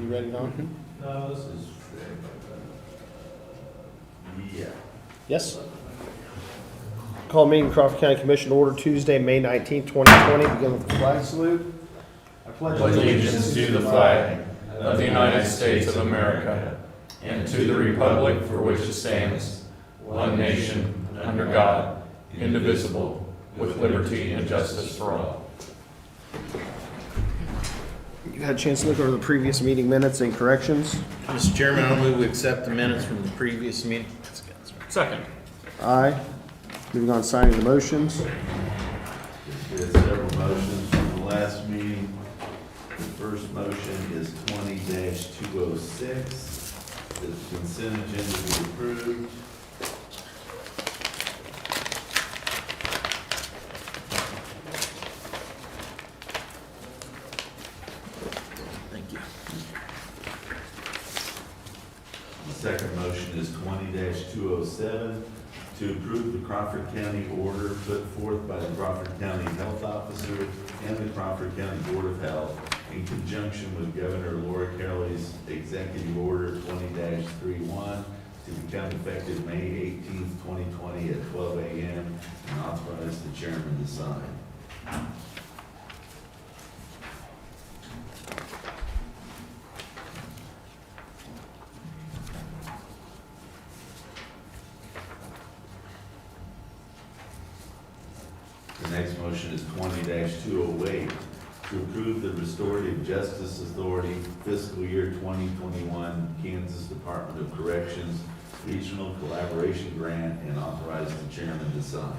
You ready, Don? No, this is, yeah. Yes. Call meeting Crawford County Commission order Tuesday, May 19th, 2020. Begin with the flag salute. I pledge allegiance to the flag of the United States of America and to the republic for which it stands, one nation, under God, indivisible, with liberty and justice for all. You had a chance to look over the previous meeting minutes and corrections? Mr. Chairman, I'll move we accept the minutes from the previous meeting. Second. Aye. Moving on, signing the motions. We had several motions from the last meeting. The first motion is 20-206, that the consent agenda be approved. Thank you. The second motion is 20-207, to approve the Crawford County order put forth by the Crawford County Health Officer and the Crawford County Board of Health in conjunction with Governor Laura Kelly's Executive Order 20-31 to become effective May 18th, 2020 at 12 a.m. and authorize the chairman to sign. The next motion is 20-208, to approve the Restorative Justice Authority fiscal year 2021 Kansas Department of Corrections Regional Collaboration Grant and authorize the chairman to sign.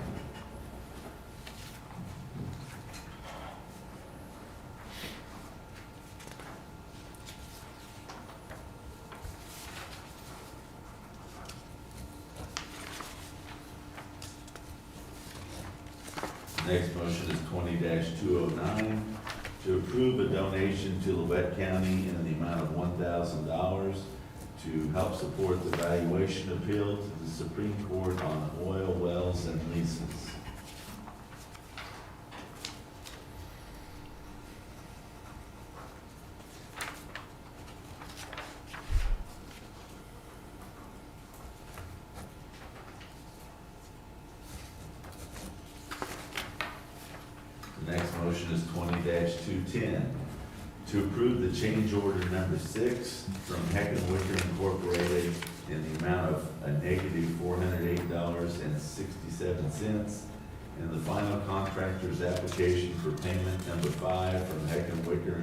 Next motion is 20-209, to approve a donation to Levette County in the amount of $1,000 to help support the valuation appeal to the Supreme Court on oil wells and leases. The next motion is 20-210, to approve the change order number 6 from Heckenwicker Incorporated in the amount of a negative $408.67, and the final contractor's application for payment number 5 from Heckenwicker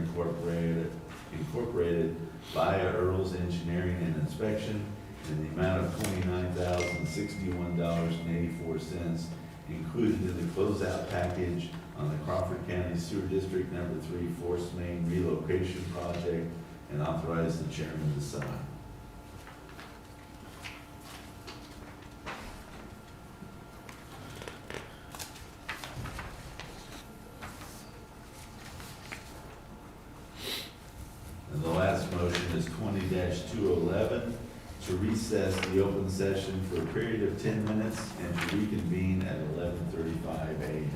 Incorporated via Earl's Engineering and Inspection in the amount of $29,061.84, included in the closeout package on the Crawford County Sewer District Number 3 Force Main Relocation Project, and authorize the chairman to sign. And the last motion is 20-211, to recess the open session for a period of 10 minutes and to reconvene at 11:35 a.m.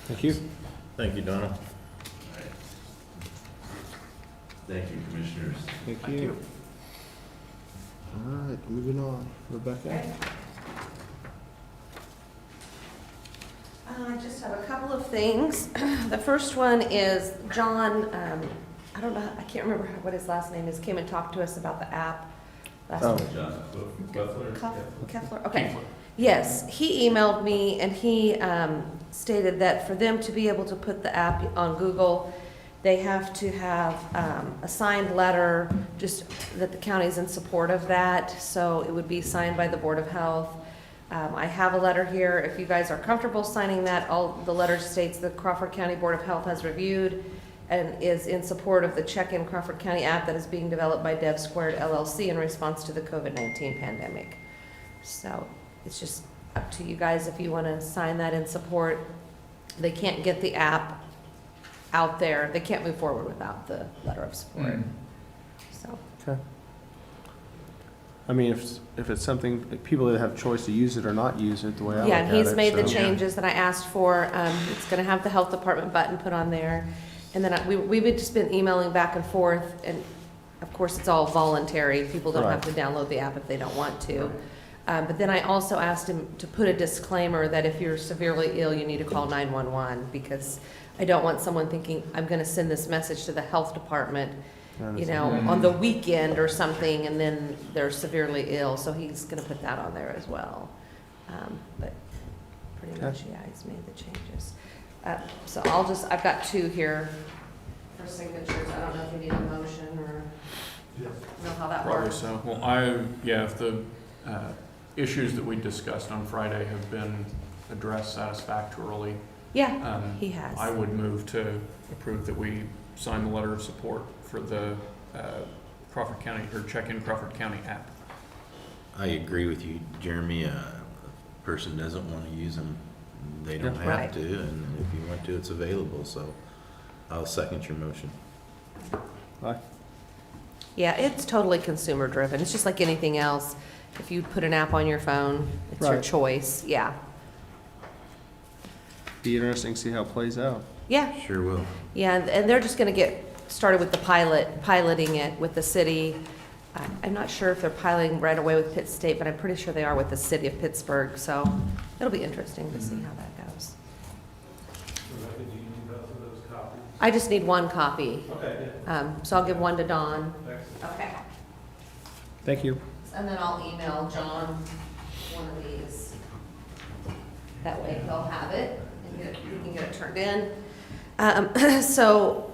Thank you. Thank you, Donna. Thank you, commissioners. Thank you. All right, moving on. Rebecca? I just have a couple of things. The first one is John, I don't know, I can't remember what his last name is, came and talked to us about the app. Oh. John Buffler? Keffler, okay. Yes, he emailed me and he stated that for them to be able to put the app on Google, they have to have a signed letter, just that the county's in support of that. So it would be signed by the Board of Health. I have a letter here. If you guys are comfortable signing that, all the letter states the Crawford County Board of Health has reviewed and is in support of the Check-in Crawford County app that is being developed by Dev Squared LLC in response to the COVID-19 pandemic. So it's just up to you guys if you want to sign that in support. They can't get the app out there. They can't move forward without the letter of support. So, Okay. I mean, if it's something, that people that have choice to use it or not use it, the way I look yeah, at and it. he's made the so- changes that I asked for. It's going to have the health department button put on there. And then we've just been emailing back and forth, and of course, it's all voluntary. People don't have to download the app if they don't want to. But then I also asked him to put a disclaimer that if you're severely ill, you need to call 911, because I don't want someone thinking, I'm going to send this message to the health department, you know, on the weekend or something, and then they're severely ill. So he's going to put that on there as well. But pretty Okay. much, yeah, he's made the changes. So I've got two here for signatures. I don't know if you need a motion or know how that Probably works. so. Well, if the issues that we discussed on Friday have been addressed satisfactorily, Yeah, he has. I would move to approve that we sign the letter of support for the Crawford County, or Check-in Crawford County app. I agree with you, Jeremy. Person doesn't want to use them, they don't Yeah. have Right. to, and if you want to, it's available, so I'll second your motion. Aye. Yeah, it's totally consumer driven. It's just like anything else. If you put an app on your phone, it's your Right. choice. Yeah. Be interesting to see how it plays out. Yeah. Sure will. Yeah, and they're just going to get started with the piloting it with the city. I'm not sure if they're piloting right away with Pitt State, but I'm pretty sure they are with the city of Pittsburgh. So it'll be interesting to see how that goes. Rebecca, do you need both of those copies? I just need one copy. Okay, So I'll give one to Dawn. excellent. Okay. Thank you. And then I'll email John one of these. That way he'll have it and he can get it turned in. So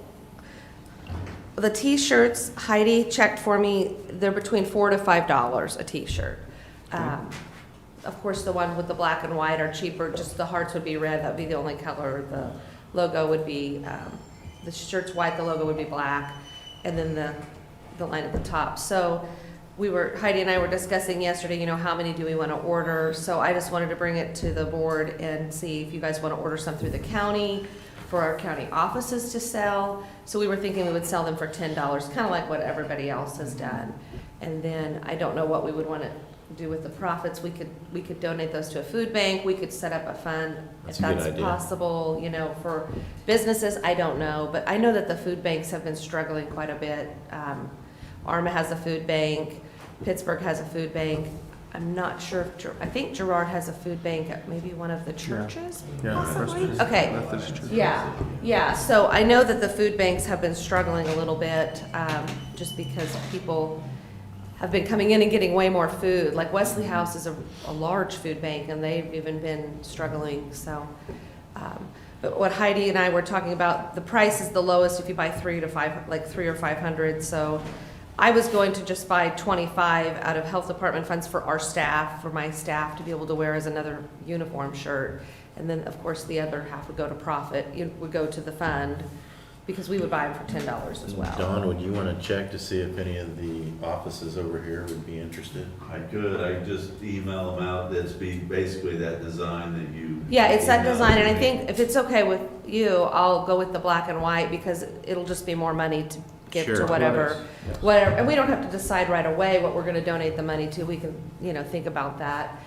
the t-shirts, Heidi checked for me, they're between $4 to $5 a t-shirt. Of course, the ones with the black and white are cheaper, just the hearts would be red, that'd be the only color. The logo would be, the shirt's white, the logo would be black, and then the line at the top. So Heidi and I were discussing yesterday, you know, how many do we want to order? So I just wanted to bring it to the board and see if you guys want to order some through the county for our county offices to sell. So we were thinking we would sell them for $10, kind of like what everybody else has done. And then I don't know what we would want to do with the profits. We could donate those to a food bank. We could set up a fund That's if a good that's idea. possible, you know, for businesses. I don't know, but I know that the food banks have been struggling quite a bit. Arma has a food bank. Pittsburgh has a food bank. I'm not sure I think Girard has a food bank at maybe one of the churches, possibly? Okay. Methodist Church. Yeah, so I know that the food banks have been struggling a little bit, just because people have been coming in and getting way more food. Like Wesley House is a large food bank, and they've even been struggling, so. But what Heidi and I were talking about, the price is the lowest if you buy 3 or 500, so I was going to just buy 25 out of health department funds for our staff, for my staff to be able to wear as another uniform shirt. And then, of course, the other half would go to profit, it would go to the fund, because we would buy them for $10 as well. Dawn, would you want to check to see if any of the offices over here would be interested? I could, I just email them out, that's basically that design that you. Yeah, it's that emailed design, and to I me. think if it's okay with you, I'll go with the black and white, because it'll just be more money to give to Sure. whatever, and we don't have to decide right away what we're gonna donate the money to, we can, you know, think about that.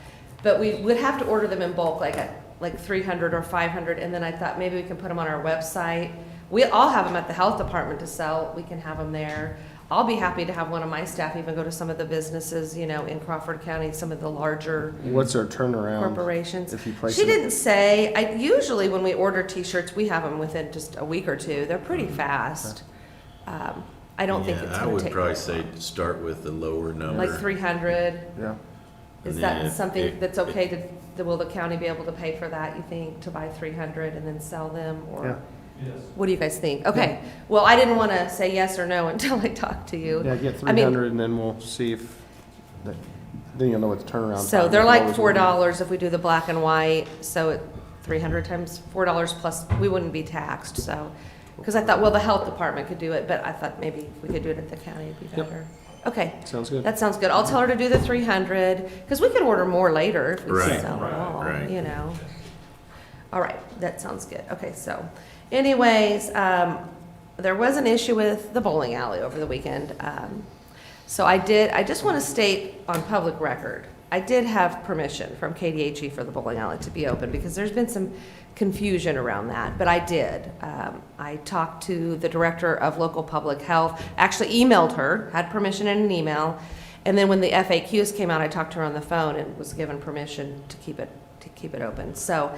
But we would have to order them in bulk, like 300 or 500, and then I thought maybe we can put them on our website. I'll have them at the health department to sell, we can have them there. I'll be happy to have one of my staff even go to some of the businesses, you know, in Crawford County, some of the larger What's our turnaround corporations. if you place She it? didn't say. Usually when we order t-shirts, we have them within just a week or two. They're pretty fast. I don't think it's Yeah, I gonna would take probably say to start with the lower number. like 300. Yeah. Is And then that if something it- that's okay will the county be able to pay for that, you think, to buy 300 and then sell them? Or Yeah. Yes. what do you guys think? Okay, well, I didn't want to say yes or no until I talked to you. Yeah, get I mean- 300 and then we'll see if, then you'll know what the turnaround. So time they're is. like Always will be. $4 if we do the black and white, so 300 times $4 plus, we wouldn't be taxed, so Because I thought, well, the health department could do it, but I thought maybe if we could do it at the county, it'd be Yep. better. Okay, Sounds good. that sounds good. I'll tell her to do the 300, because we could order more later if we Right, sell them all, right. you know. All right, that sounds good. Okay, so anyways, there was an issue with the bowling alley over the weekend. So I just want to state on public record, I did have permission from KDHE for the bowling alley to be open because there's been some confusion around that, but I did. I talked to the director of local public health, actually emailed her, had permission in an email, and then when the FAQs came out, I talked to her on the phone and was given permission to keep it open. So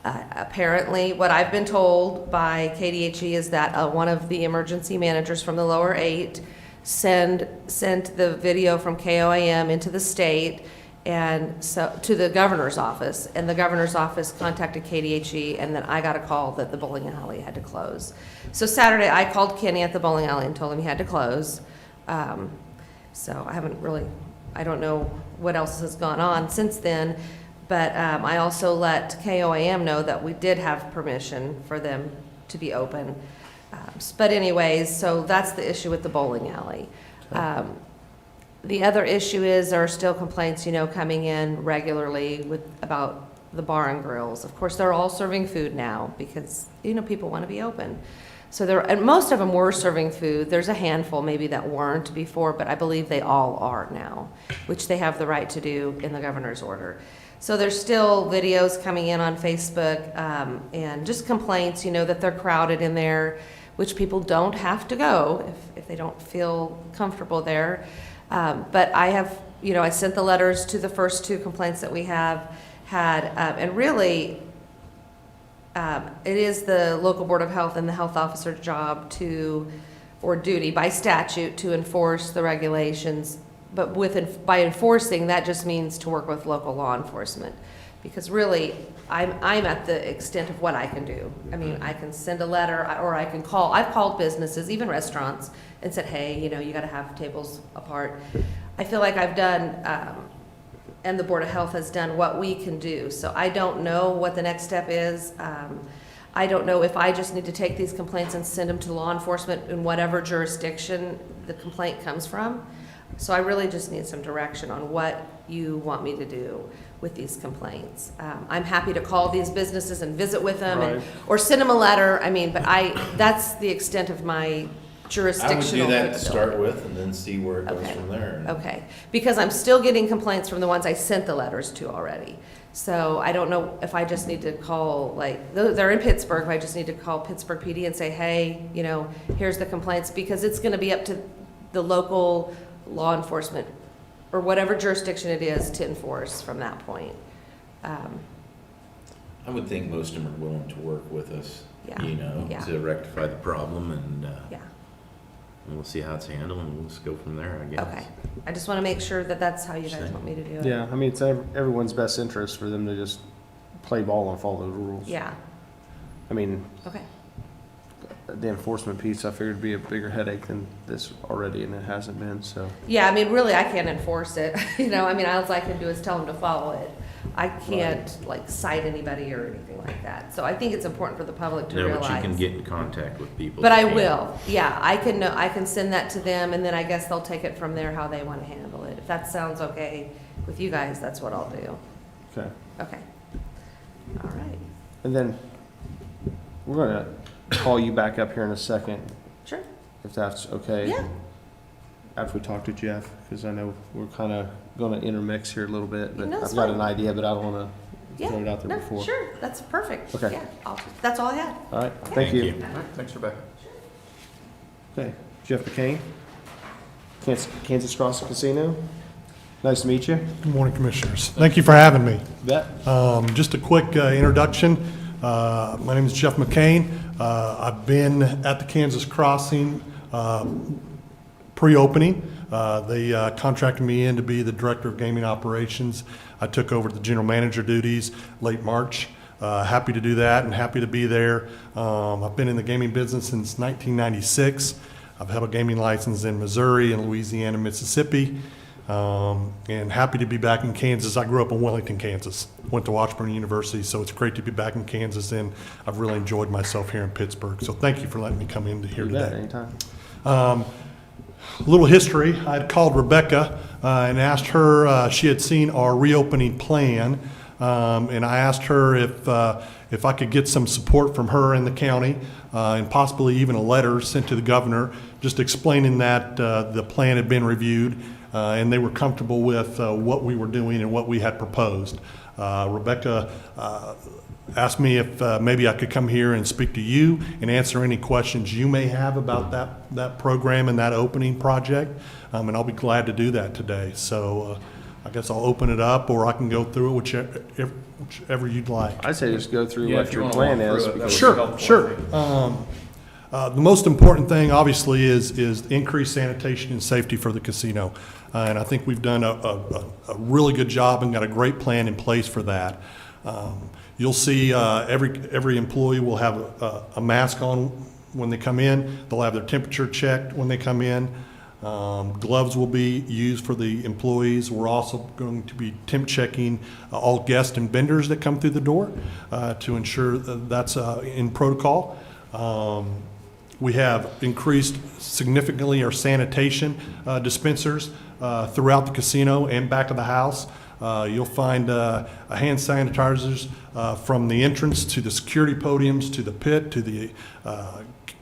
apparently, what I've been told by KDHE is that one of the emergency managers from the lower 8 sent the video from KOAM into the state and so to the governor's office, and the governor's office contacted KDHE, and then I got a call that the bowling alley had to close. So Saturday, I called Kenny at the bowling alley and told him he had to close. So I don't know what else has gone on since then, but I also let KOAM know that we did have permission for them to be open. But anyways, so that's the issue with the bowling alley. The other issue is there are still complaints, coming in regularly about the bar and grills. Of course, they're all serving food now because, people want to be open. So and most of them were serving food. There's a handful maybe that weren't before, but I believe they all are now, which they have the right to do in the governor's order. So there's still videos coming in on Facebook and just complaints, that they're crowded in there, which people don't have to go if they don't feel comfortable there. But I have, I sent the letters to the first 2 complaints that we have had, and really, it is the local board of health and the health officer's job or duty by statute to enforce the regulations. But by enforcing, that just means to work with local law enforcement, because really, I'm at the extent of what I can do. I mean, I can send a letter, or I can call. I've called businesses, even restaurants, and said, hey, you got to have tables apart. I feel like I've done, and the Board of Health has done what we can do. So I don't know what the next step is. I don't know if I just need to take these complaints and send them to law enforcement in whatever jurisdiction the complaint comes from. So I really just need some direction on what you want me to do with these complaints. I'm happy to call these businesses and visit with them, Right. or send them a letter. I mean, but that's the extent of my I would jurisdictional do that to start capability. with and then see where it goes Okay. from there. Okay, because I'm still getting complaints from the ones I sent the letters to already. So I don't know if I just need to call, they're in Pittsburgh, if I just need to call Pittsburgh PD and say, hey, here's the complaints, because it's gonna be up to the local law enforcement, or whatever jurisdiction it is, to enforce from that point. I would think most of them are willing to work with us, Yeah, yeah. to rectify the problem, and Yeah, we'll see how it's handled, and we'll just go from there, I guess. okay. I just wanna make sure that that's how you guys want me to do it. Yeah, I mean, it's everyone's best interest for them to just play ball and follow the rules. Yeah, I mean, okay. the enforcement piece, I figured would be a bigger headache than this already, and it hasn't been, so. Yeah, I mean, really, I can't enforce it, all I can do is tell them to follow it. I can't, cite anybody or anything like that. So I think it's important for the public to No, realize. but you can get in contact with people. But that I can. will, yeah, I can send that to them, and then I guess they'll take it from there how they want to handle it. If that sounds okay with you guys, that's what I'll do. Okay. Okay. All right, And then, we're gonna call you back up here in a second, sure, if that's okay. yeah, After we talk to Jeff, because I know we're kind of gonna intermix here a little bit, but No, it's I've got fine. an idea, but I don't wanna yeah. throw it out there No, before. sure, that's perfect. Okay. Yeah, that's all I had. All right, thank you. Thanks, Rebecca. Okay, Jeff McCain, Kansas Crossing Casino. Nice to meet you. Good morning, Commissioners. Thank you for having me. Bet. Just a quick introduction. My name is Jeff McCain. I've been at the Kansas Crossing pre-opening. They contracted me in to be the Director of Gaming Operations. I took over the General Manager duties late March. Happy to do that and happy to be there. I've been in the gaming business since 1996. I've held a gaming license in Missouri and Louisiana, Mississippi. And happy to be back in Kansas. I grew up in Wellington, Kansas. Went to Washburn University, so it's great to be back in Kansas, and I've really enjoyed myself here in Pittsburgh. So thank you for letting me come in here You bet, today. anytime. A little history. I had called Rebecca and asked her, she had seen our reopening plan, and I asked her if I could get some support from her in the county, and possibly even a letter sent to the governor, just explaining that the plan had been reviewed, and they were comfortable with what we were doing and what we had proposed. Rebecca asked me if maybe I could come here and speak to you and answer any questions you may have about that program and that opening project, and I'll be glad to do that today. So I guess I'll open it up, or I can go through it, whichever you'd like. I'd say just go through Yeah, what if you your wanna plan walk through is. it, that because- would Sure, helpful, I sure. think. The most important thing, obviously, is increased sanitation and safety for the casino. And I think we've done a really good job and got a great plan in place for that. You'll see every employee will have a mask on when they come in. They'll have their temperature checked when they come in. Gloves will be used for the employees. We're also going to be temp checking all guests and vendors that come through the door to ensure that's in protocol. We have increased significantly our sanitation dispensers throughout the casino and back of the house. You'll find hand sanitizers from the entrance to the security podiums, to the pit, to the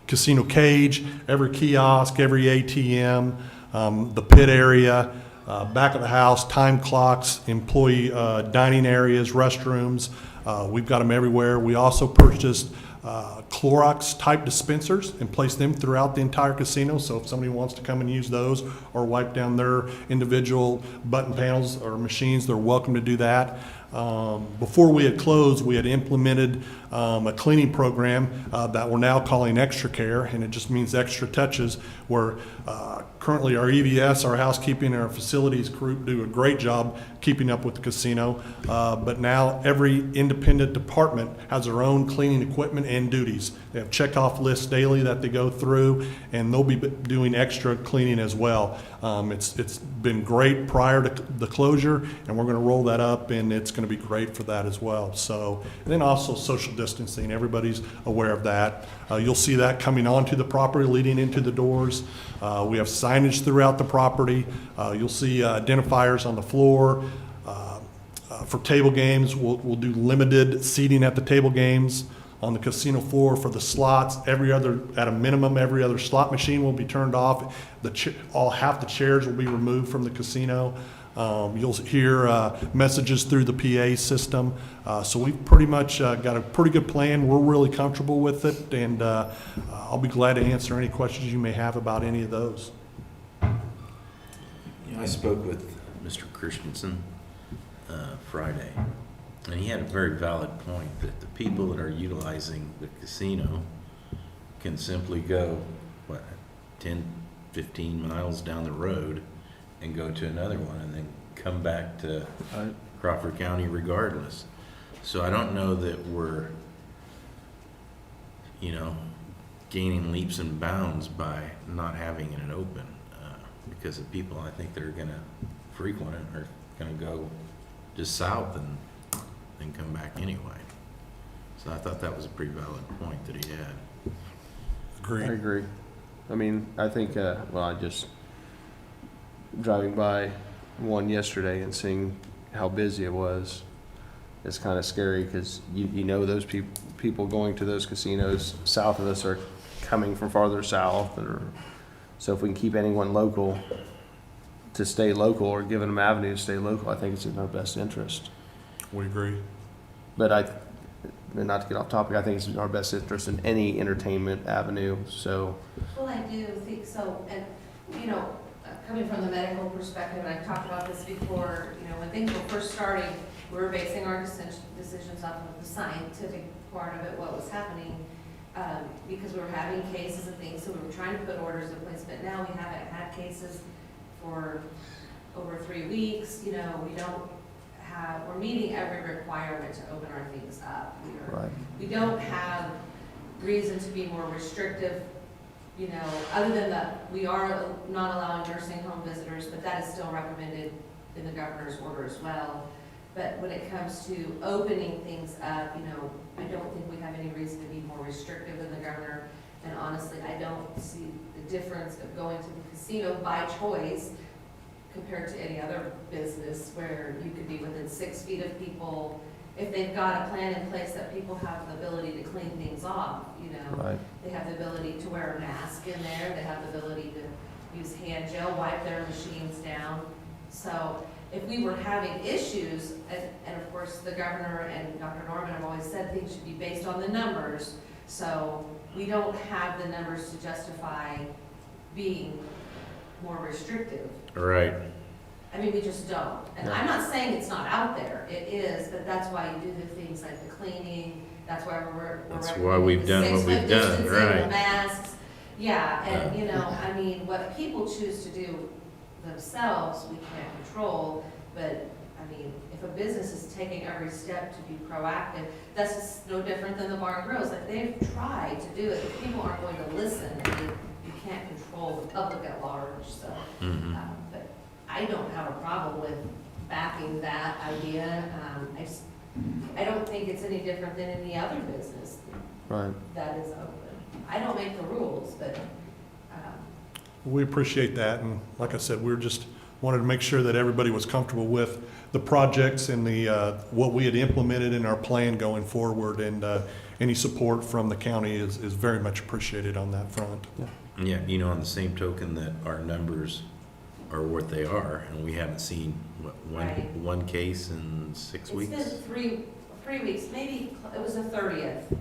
casino cage, every kiosk, every ATM, the pit area, back of the house, time clocks, employee dining areas, restrooms. We've got them everywhere. We also purchased Clorox type dispensers and placed them throughout the entire casino. So if somebody wants to come and use those or wipe down their individual button panels or machines, they're welcome to do that. Before we had closed, we had implemented a cleaning program that we're now calling Extra Care, and it just means extra touches, where currently our EVS, our housekeeping, and our facilities group do a great job keeping up with the casino, but now every independent department has their own cleaning equipment and duties. They have checkoff lists daily that they go through, and they'll be doing extra cleaning as well. It's been great prior to the closure, and we're going to roll that up, and it's going to be great for that as well. So, and then also social distancing, everybody's aware of that. You'll see that coming onto the property, leading into the doors. We have signage throughout the property. You'll see identifiers on the floor. For table games, we'll do limited seating at the table games. On the casino floor for the slots, at a minimum, every other slot machine will be turned off. Half the chairs will be removed from the casino. You'll hear messages through the PA system. So we've pretty much got a pretty good plan. We're really comfortable with it, and I'll be glad to answer any questions you may have about any of those. I spoke with Mr. Christensen Friday, and he had a very valid point that the people that are utilizing the casino can simply go, 10, 15 miles down the road and go to another one and then come back to Crawford County regardless. So I don't know that we're, gaining leaps and bounds by not having it open, because the people I think that are going to frequent it are going to go just south and then come back anyway. So I thought that was a pretty valid point that he had. Agreed. I agree. I mean, I think, I just driving by one yesterday and seeing how busy it was, it's kind of scary, because those people going to those casinos south of us are coming from farther south, so if we can keep anyone local to stay local, or giving them avenue to stay local, I think it's in our best interest. We agree. But not to get off topic, I think it's in our best interest in any entertainment avenue, so. Well, I do think so, and, coming from the medical perspective, and I've talked about this before, when things were first starting, we were basing our decisions off of the scientific part of it, what was happening, because we were having cases and things, so we were trying to put orders in place, but now we haven't had cases for over 3 weeks. We're meeting every requirement to open our things up. Right. We don't have reason to be more restrictive you know, other than that, we are not allowing nursing home visitors, but that is still recommended in the governor's order as well. But when it comes to opening things up, you know, I don't think we have any reason to be more restrictive than the governor. And honestly, I don't see the difference of going to the casino by choice compared to any other business where you could be within 6 feet of people. If they've got a plan in place that people have the ability to clean things off, you know. Right. They have the ability to wear a mask in there, they have the ability to use hand gel, wipe their machines down. So if we were having issues, and of course, the governor and Dr. Norman have always said things should be based on the numbers. So we don't have the numbers to justify being more restrictive. Right. I mean, we just don't. And I'm not saying it's not out there, it is, but that's why you do the things like the cleaning, that's why we're That's recommending why we've the done what 6 we've foot done, distancing, right. the masks. Yeah, and you know, I mean, what people choose to do themselves, we can't control, but I mean, if a business is taking every step to be proactive, that's just no different than the bar and grills. Like, they've tried to do it, but people aren't going to listen, and you can't control the public at large, so. Mhm. But I don't have a problem with backing that idea. I don't think it's any different than any other business Right. that is open. I don't make the rules, but, We appreciate that, and like I said, we're just wanted to make sure that everybody was comfortable with the projects and the, what we had implemented in our plan going forward, and any support from the county is very much appreciated on that front. Yeah, you know, on the same token that our numbers are what they are, and we haven't seen, what, Right. one case in 6 it's weeks? been 3 weeks, maybe, it was the 30th.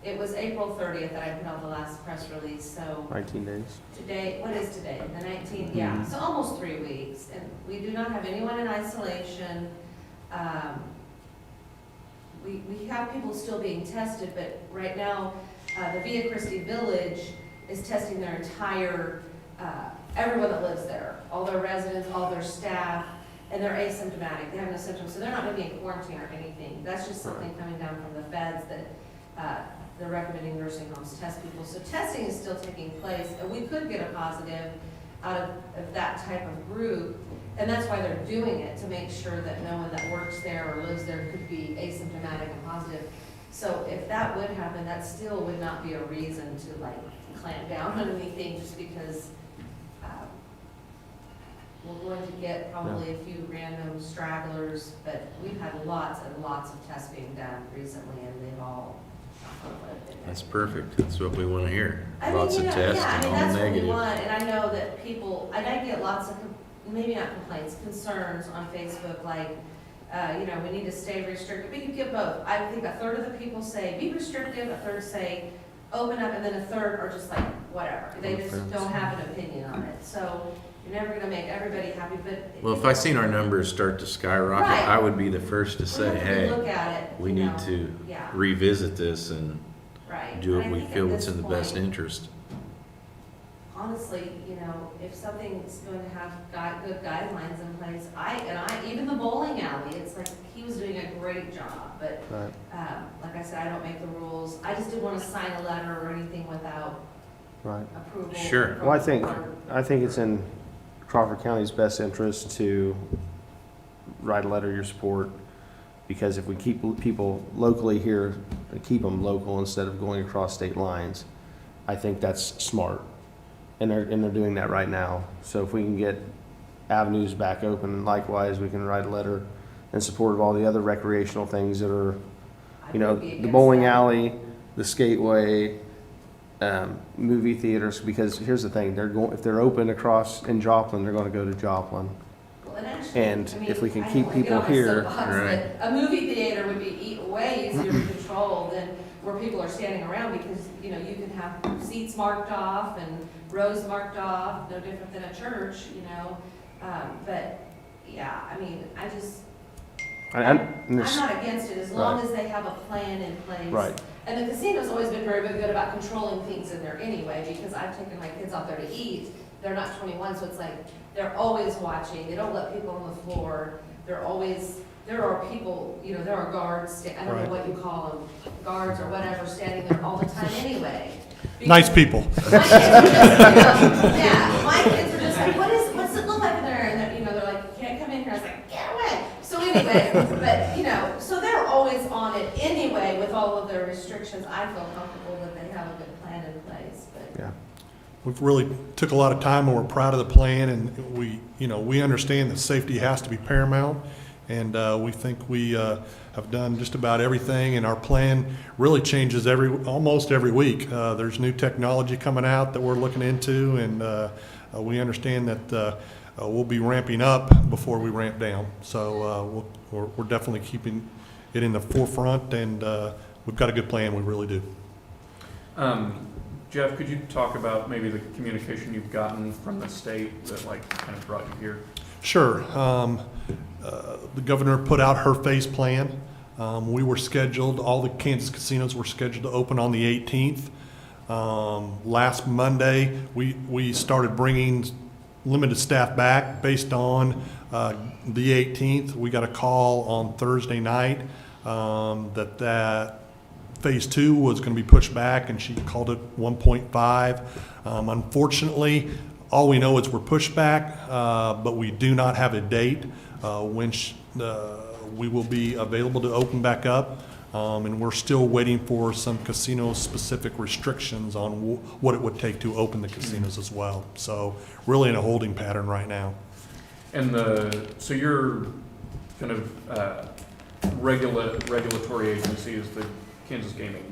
It was April 30th that I put out the last press release, so 19 days. today, what is today? The 19th, yeah, so almost 3 weeks. And we do not have anyone in isolation. We have people still being tested, but right now, the Via Christi Village is testing their entire, everyone that lives there, all their residents, all their staff, and they're asymptomatic, they have no symptoms, so they're not gonna be in quarantine or anything. That's just something coming down from the feds that, they're recommending nursing homes test people. So testing is still taking place, and we could get a positive out of that type of group. And that's why they're doing it, to make sure that no one that works there or lives there could be asymptomatic and positive. So if that would happen, that still would not be a reason to like clamp down on anything, just because we're going to get probably a few random stragglers, but we've had lots and lots of tests being done recently, and they've all. That's perfect, that's what we want to hear. I mean, Lots of you know, tests yeah, I and mean, all that's what we negative. want, and I know that people, and I get lots of, maybe not complaints, concerns on Facebook, like, you know, we need to stay restricted, but you get both. I think a third of the people say, be restrictive, a third say, open up, and then a third are just like, whatever. They just Offense. don't have an opinion on it, so you're never gonna make everybody happy, but. Well, if I seen our numbers start to skyrocket, Right. I would be the first to we say, have to hey, Look at it, we you need know, to yeah, revisit this and right. do what And I we think at feel what's this in the best point, interest. honestly, you know, if something's going to have good guidelines in place, even the bowling alley, it's like, he was doing a great job, but, Right. like I said, I don't make the rules. I just didn't want to sign a letter or anything without Right. approval. Sure. from Well, the I think it's in Crawford County's best interest to write a letter of your support, because if we keep people locally here, and keep them local instead of going across state lines, I think that's smart. And they're doing that right now. So if we can get avenues back open, likewise, we can write a letter in support of all the other recreational things that are, I you know, would be the against bowling that. alley, the skateway, movie theaters, because here's the thing, if they're open across in Joplin, they're gonna go to Joplin. Well, and actually, And I mean, if we can I keep don't wanna get people on my here, soapbox, right. but a movie theater would be way easier to control than where people are standing around, because, you know, you can have seats marked off and rows marked off, no different than a church, you know? But, yeah, I mean, I'm not against it, as long as they have a plan in place. Right, And the casino's always been very good about controlling things in there anyway, because I've taken my kids out there to eat. They're not 21, so it's like, they're always watching, they don't let people on the floor. There are people, you know, there are guards, I don't know Right. what you call them, guards or whatever, standing there all the time anyway. Nice people. My kids are just, yeah, my kids are just like, what's it look like in there? And they're, they're like, you can't come in here. I was like, get away. So anyway, but, so they're always on it anyway with all of their restrictions. I feel comfortable that they have a good plan in place, but. Yeah. We've really took a lot of time, and we're proud of the plan, and we understand that safety has to be paramount, and we think we have done just about everything, and our plan really changes almost every week. There's new technology coming out that we're looking into, and we understand that we'll be ramping up before we ramp down. So we're definitely keeping it in the forefront, and we've got a good plan, we really do. Jeff, could you talk about maybe the communication you've gotten from the state that kind of brought you here? Sure. The governor put out her phase plan. We were scheduled, all the Kansas casinos were scheduled to open on the 18th. Last Monday, we started bringing limited staff back based on the 18th. We got a call on Thursday night that phase 2 was going to be pushed back, and she called it 1.5. Unfortunately, all we know is we're pushed back, but we do not have a date when we will be available to open back up, and we're still waiting for some casino-specific restrictions on what it would take to open the casinos as well. So really in a holding pattern right now. And so your kind of regulatory agency is the Kansas Gaming.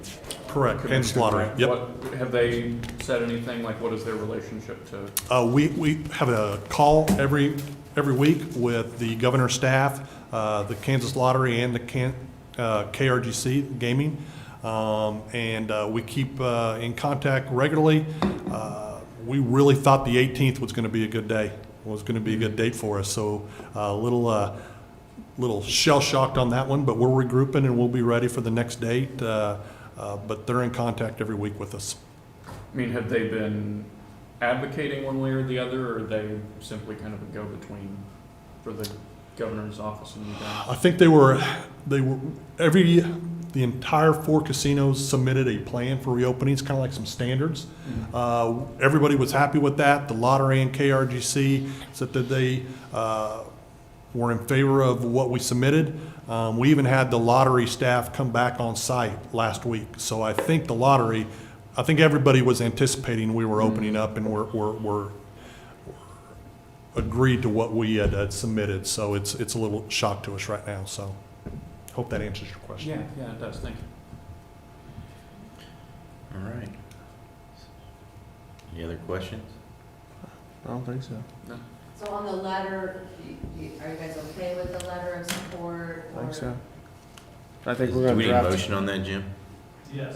Correct, Commission, Kansas Lottery, right? yep. Have they said anything, what is their relationship to? We have a call every week with the governor's staff, the Kansas Lottery, and the KRGC Gaming, and we keep in contact regularly. We really thought the 18th was going to be a good day, was going to be a good date for us, so a little shell-shocked on that one, but we're regrouping and we'll be ready for the next date, but they're in contact every week with us. I mean, have they been advocating one way or the other, or are they simply kind of a go-between for the governor's office and you guys? I think the entire 4 casinos submitted a plan for reopenings, kind of like some standards. Everybody was happy with that. The lottery and KRGC said that they were in favor of what we submitted. We even had the lottery staff come back on site last week. So I think everybody was anticipating we were opening up, and we're agreed to what we had submitted. So it's a little shock to us right now. So hope that answers your question. Yeah, it does, thank you. All right. Any other questions? I don't think so. So on the letter, are you guys okay with the letter of support? I think or- so. I think Do we're we gonna need a draft, motion on that, Jim? Yes.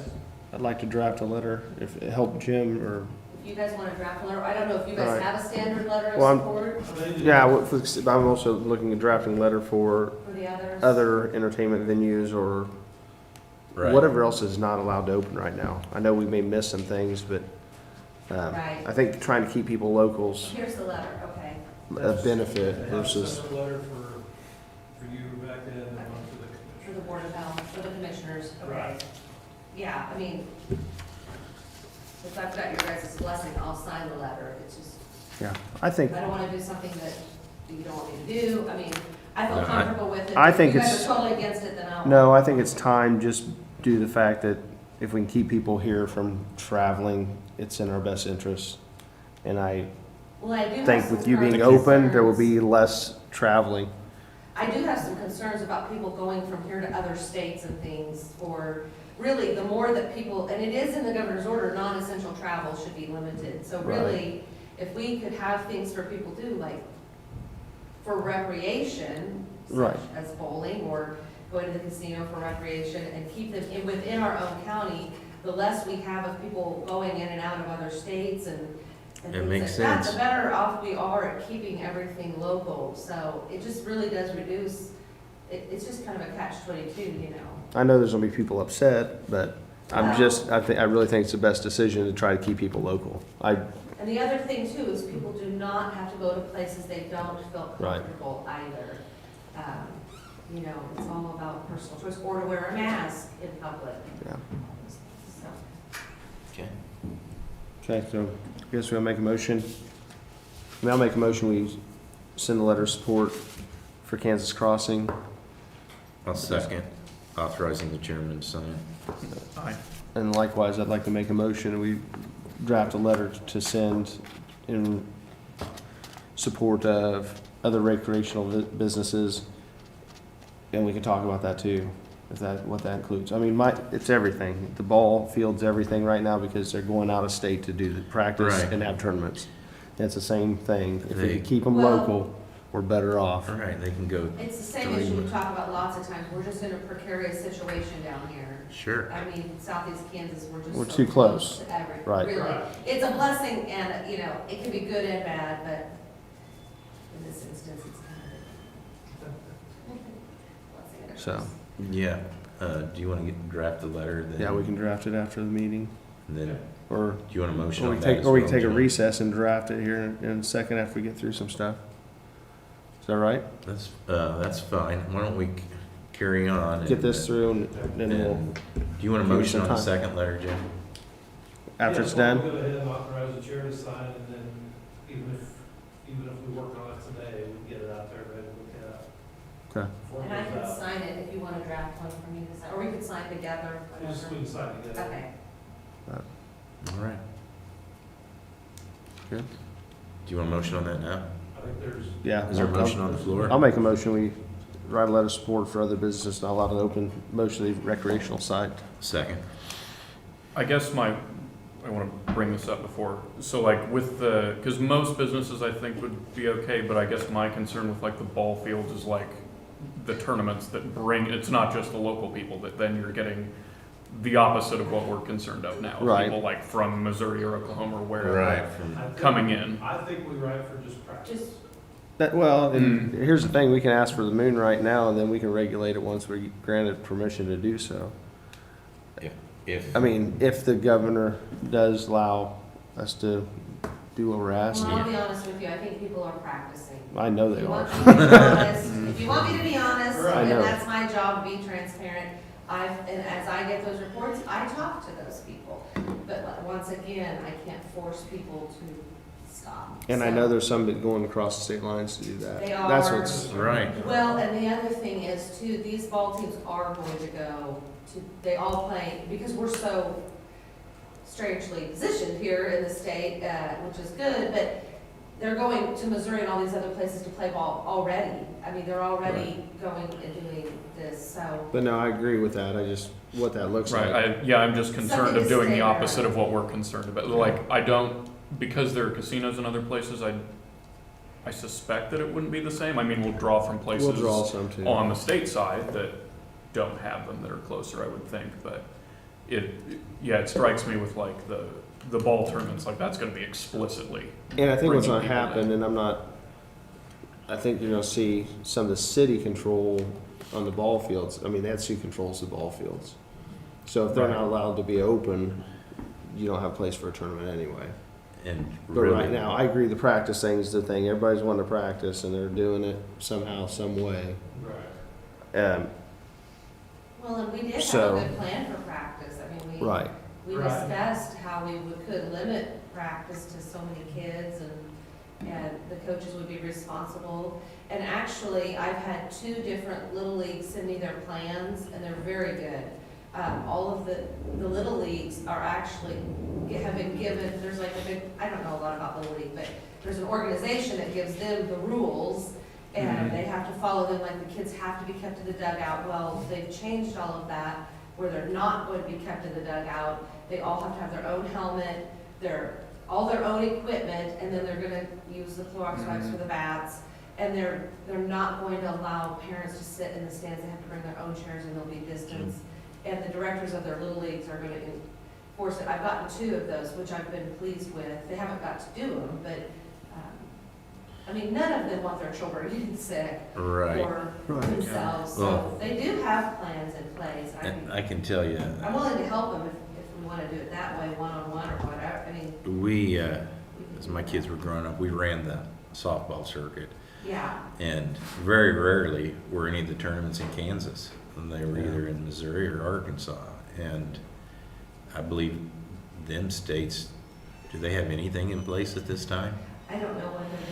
I'd like to draft a letter, if it helped Jim, or, If you guys want to draft a letter, I don't know if you guys Right. have a standard letter of Well, I'm- support yeah, I'm also looking at drafting a letter for for the others. other entertainment venues or Right. whatever else is not allowed to open right now. I know we may miss some things, but Right. I think trying to keep people locals Here's the letter, okay. a benefit I have versus, sent a letter for you, Rebecca, and then one for the For commission. the Board of Health, for the commissioners, okay. Right. Yeah, I mean, if I've got your guys' blessing, I'll sign the letter. It's just, yeah, I think, I don't want to do something that you don't want me to do. I mean, I feel No, comfortable with it. I think If you guys it's- are totally against it, then I'll. no, I think it's time, just due to the fact that if we can keep people here from traveling, it's in our best interest. And I Well, I do have think some with you being current open, there will concerns. be less traveling. I do have some concerns about people going from here to other states and things, or really, the more that people, and it is in the governor's order, non-essential travel should be limited. So Right. really, if we could have things for people to do, like, for recreation, such Right. as bowling, or going to the casino for recreation, and keep them within our own county, the less we have of people going in and out of other states and It things makes like that, sense. the better off we are at keeping everything local. So it just really does reduce, it's just kind of a catch-22, you know? I know there's gonna be people upset, but Wow. I really think it's the best decision to try to keep people local. And the other thing too is people do not have to go to places they don't feel Right. comfortable either. You know, it's all about personal choice, or to wear a mask in public. Yeah. So, Okay. Okay, so I guess we'll make a motion. I'll make a motion, we send a letter of support for Kansas Crossing. I'll second, authorizing the chairman to sign. Aye. And likewise, I'd like to make a motion, we draft a letter to send in support of other recreational businesses. And we can talk about that too, if that, what that includes. I mean, it's everything. The ball field's everything right now because they're going out of state to do the practice Right. and have tournaments. It's the same thing. If we They- can keep them Well- local, we're better off. All right, they can go, It's the same issue we talk about lots of times. We're just in a precarious situation down here. sure. I mean, southeast Kansas, we're just We're so too close. to everything. Right. Really. Right. It's a blessing and, you know, it can be good and bad, but in this instance, it's kind of a blessing and a So, curse. Yeah, do you want to draft the letter then? yeah, we can draft it after the meeting. And then, do Or you want a motion Or on we that take, as or we well, can take a John? recess and draft it here in a second after we get through some stuff. Is that right? That's fine. Why don't we carry on? Get and- this through and then we'll, and Do you want a give you motion some on the time. second letter, Jim? after it's Yeah, well, done? we'll go ahead and authorize the chair to sign, and then even if we work on it today, we can get it out there, ready to look at. Okay. before it And I goes can out. sign it if you want to draft one for me to sign, or we could sign together, Just whatever. we can sign together. Okay. All right. Good. Do you want a motion on that now? I think there's. Yeah. Is there a motion on the floor? I'll make a motion, we write a letter of support for other businesses, not allow to open mostly recreational site. Second. I guess I want to bring this up before, so like with the, because most businesses I think would be okay, but I guess my concern with like the ball fields is like the tournaments that bring, it's not just the local people, that then you're getting the opposite of what we're concerned of now. Right. People like from Missouri or Oklahoma or wherever Right. I think- coming in. I think we write for just practice. Just, That, well, and here's the thing, we can ask for the moon right now, and then we can regulate it once we granted permission to do so. If, I mean, if the governor does allow us to do what we're well, asking. I'll be honest with you, I think people are practicing. I know If they you are. want me to be honest, if you want me to be honest, I and know. that's my job, to be transparent, and as I get those reports, I talk to those people. But once again, I can't force people to stop. And I So- know there's some that going across the state lines to do that. They That's are. what's, right. Well, and the other thing is too, these ball teams are going to go to, they all play, because we're so strangely positioned here in the state, which is good, but they're going to Missouri and all these other places to play ball already. I mean, they're already going and doing this, so. but no, I agree with that. I just, what that looks like. Right, I'm just concerned Something of to doing stay the opposite around. of what we're concerned about. Like, I don't, because there are casinos in other places, I suspect that it wouldn't be the same. I mean, we'll draw from places We'll draw some too. on the state side that don't have them, that are closer, I would think, but it strikes me with like the ball tournaments, like that's gonna be explicitly. And I think what's gonna bringing people happen, in. and I think you're gonna see some of the city control on the ball fields. I mean, that's who controls the ball fields. So if they're not Right. allowed to be open, you don't have a place for a tournament anyway. And But really, right now, I agree, the practice thing's the thing. Everybody's wanting to practice, and they're doing it somehow, some way. Right. Well, and we did have So- a good plan for practice. I mean, Right. we Right. discussed how we could limit practice to so many kids and the coaches would be responsible. And actually, I've had 2 different Little Leagues send me their plans and they're very good. All of the Little Leagues are actually, have been given, there's like a big, I don't know a lot about Little League, but there's an organization that gives them the rules and they have to follow them, like the kids have to be kept in the dugout. Well, they've changed all of that where they're not going to be kept in the dugout. They all have to have their own helmet, all their own equipment, and then they're gonna use the Clorox wipes for the bats. And they're not going to allow parents to sit in the stands. They have to bring their own chairs and there'll be distance. And the directors of their little leagues are gonna enforce it. I've gotten 2 of those, which I've been pleased with. They haven't got to do them, but, I mean, none of them want their children getting sick right. or themselves. Well- So they do have plans in place. And I can tell you, I'm willing to help them if we wanna do it that way, one-on-one or whatever. I mean, we, we can as do my that. kids were growing up, we ran the softball circuit. Yeah, And very rarely were any of the tournaments in Kansas. And they were either in Missouri or Arkansas. And I believe them states Do they have anything in place at this time? I don't know when they're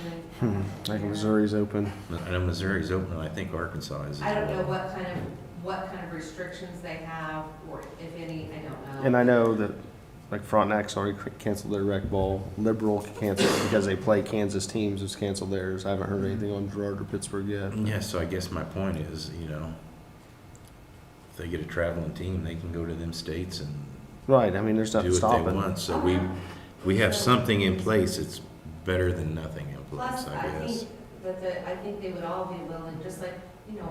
doing. Like Missouri's open. I know Missouri's open, and I think Arkansas is as I don't know well. what kind of restrictions they have, or if any, I don't know. And I know that, like, Frontenac's already canceled their rec ball. Liberal canceled it because they play Kansas teams, has canceled theirs. I haven't heard anything on Girard or Pittsburgh yet. Yeah, so I guess my point is, if they get a traveling team, they can go to them states and Right, I mean, there's do nothing what they stopping. want. So we have something in place. It's better than nothing in place, Plus, I I guess. think that I think they would all be willing, just like,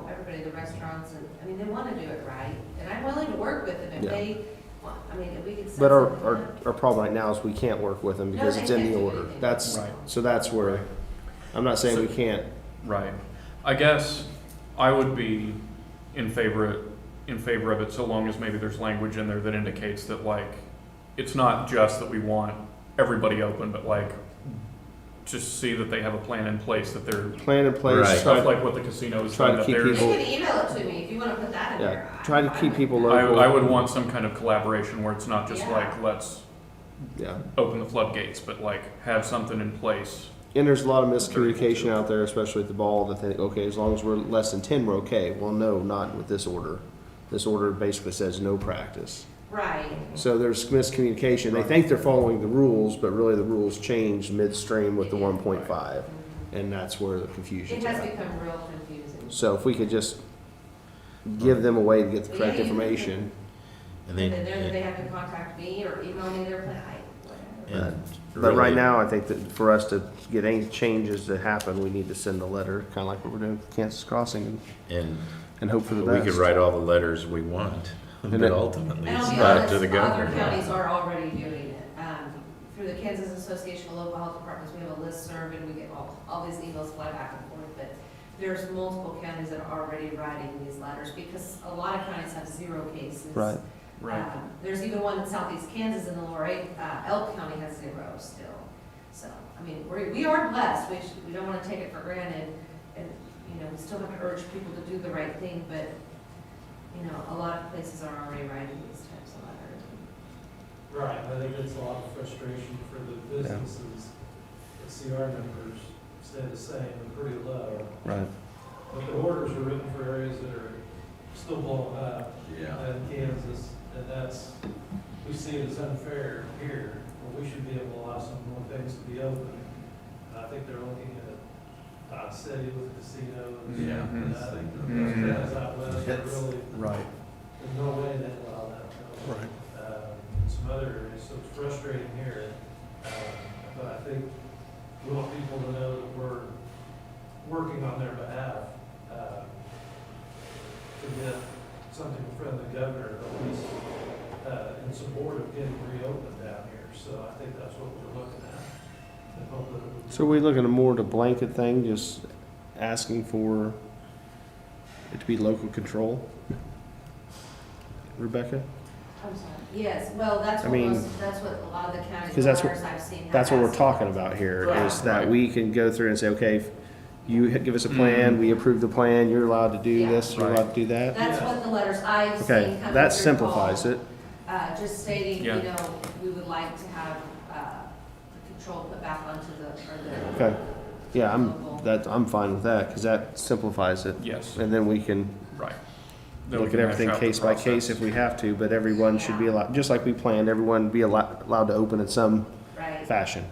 everybody, the restaurants, and, I mean, they want to do it right. And I'm willing to work with them if Yeah. they, want. I mean, if we could set But something our up. problem right now is we can't work with them because No, it's they in the can't do order. anything. That's, Right. so that's where, I'm not saying we can't. Right. I guess I would be in favor of it so long as maybe there's language in there that indicates that, like, it's not just that we want everybody open, but like, just see that they have a plan in place, that they're, Plan in place, Right. stuff like what the casino is Try doing, to that keep there's. people- You can email it to me if you want to put that in yeah, there. try to keep people I local. would want some kind of collaboration where it's not just Yeah. like, let's Yeah. open the floodgates, but like, have something in place. And there's a lot of miscommunication out there, especially at the ball, that think, okay, as long as we're less than 10, we're okay. Well, no, not with this order. This order basically says no practice. Right. So there's miscommunication. They think they're following the rules, but really the rules changed midstream with the 1.5. And that's where the confusion's It has at. become real confusing. So if we could just give them a way to get the correct information. And And then, then they have to contact me or email me their plan, whatever. and But right really- now, I think that for us to get any changes to happen, we need to send a letter, kind of like what we're doing with Kansas Crossing, and hope for the we best. could write all the letters we want, And but it- ultimately And it's I'll be not up honest, to the other governor. counties are already doing it. Through the Kansas Association of Local Health Departments, we have a listserv and we get all these emails fly back and forth, but there's multiple counties that are already writing these letters because a lot of counties have 0 cases. Right. There's even one in southeast Kansas in the lower Elk County has 0 still. So, I mean, we are blessed. We don't want to take it for granted. And, we still have to urge people to do the right thing, but, a lot of places are already writing these types of letters. Right, I think it's a lot of frustration for the businesses. The CR numbers stay the same and pretty low. Right. But the orders are written for areas that are still blowing up Yeah. in Kansas, and we see it as unfair here, where we should be able to allow some more things to be open. And I think they're looking at Dodge City with casinos. Yeah. and I was thinking and about guys that. out west, that really, Right. there's no way they'd allow that. Right. In some other areas, so it's frustrating here. But I think we want people to know that we're working on their behalf to get something in front of the governor, at least in support of getting reopened down here. So I think that's what we're looking at. And hope that it would- So we're looking at more at a blanket thing, just asking for it to be local control? Rebecca? I'm sorry. Yes, well, that's I what mean, that's what a lot of the county 'cause that's what- letters I've seen have That's what we're asked. talking about here, Right. is that Right. we can go through and say, okay, if you give us a plan, we approve the plan, you're allowed to do Yeah. this, you're Right. allowed to do that. That's what the letters I've seen Okay, come that through simplifies call, it. Just stating, Yeah. we would like to have the control put back onto the. Okay. Yeah, I'm fine with that, because that simplifies it. Yes, And then we can right. Then we look at can everything hash out the case by case process. if we have to, but everyone should be allowed, just like we planned, everyone be allowed to open in some Right. fashion,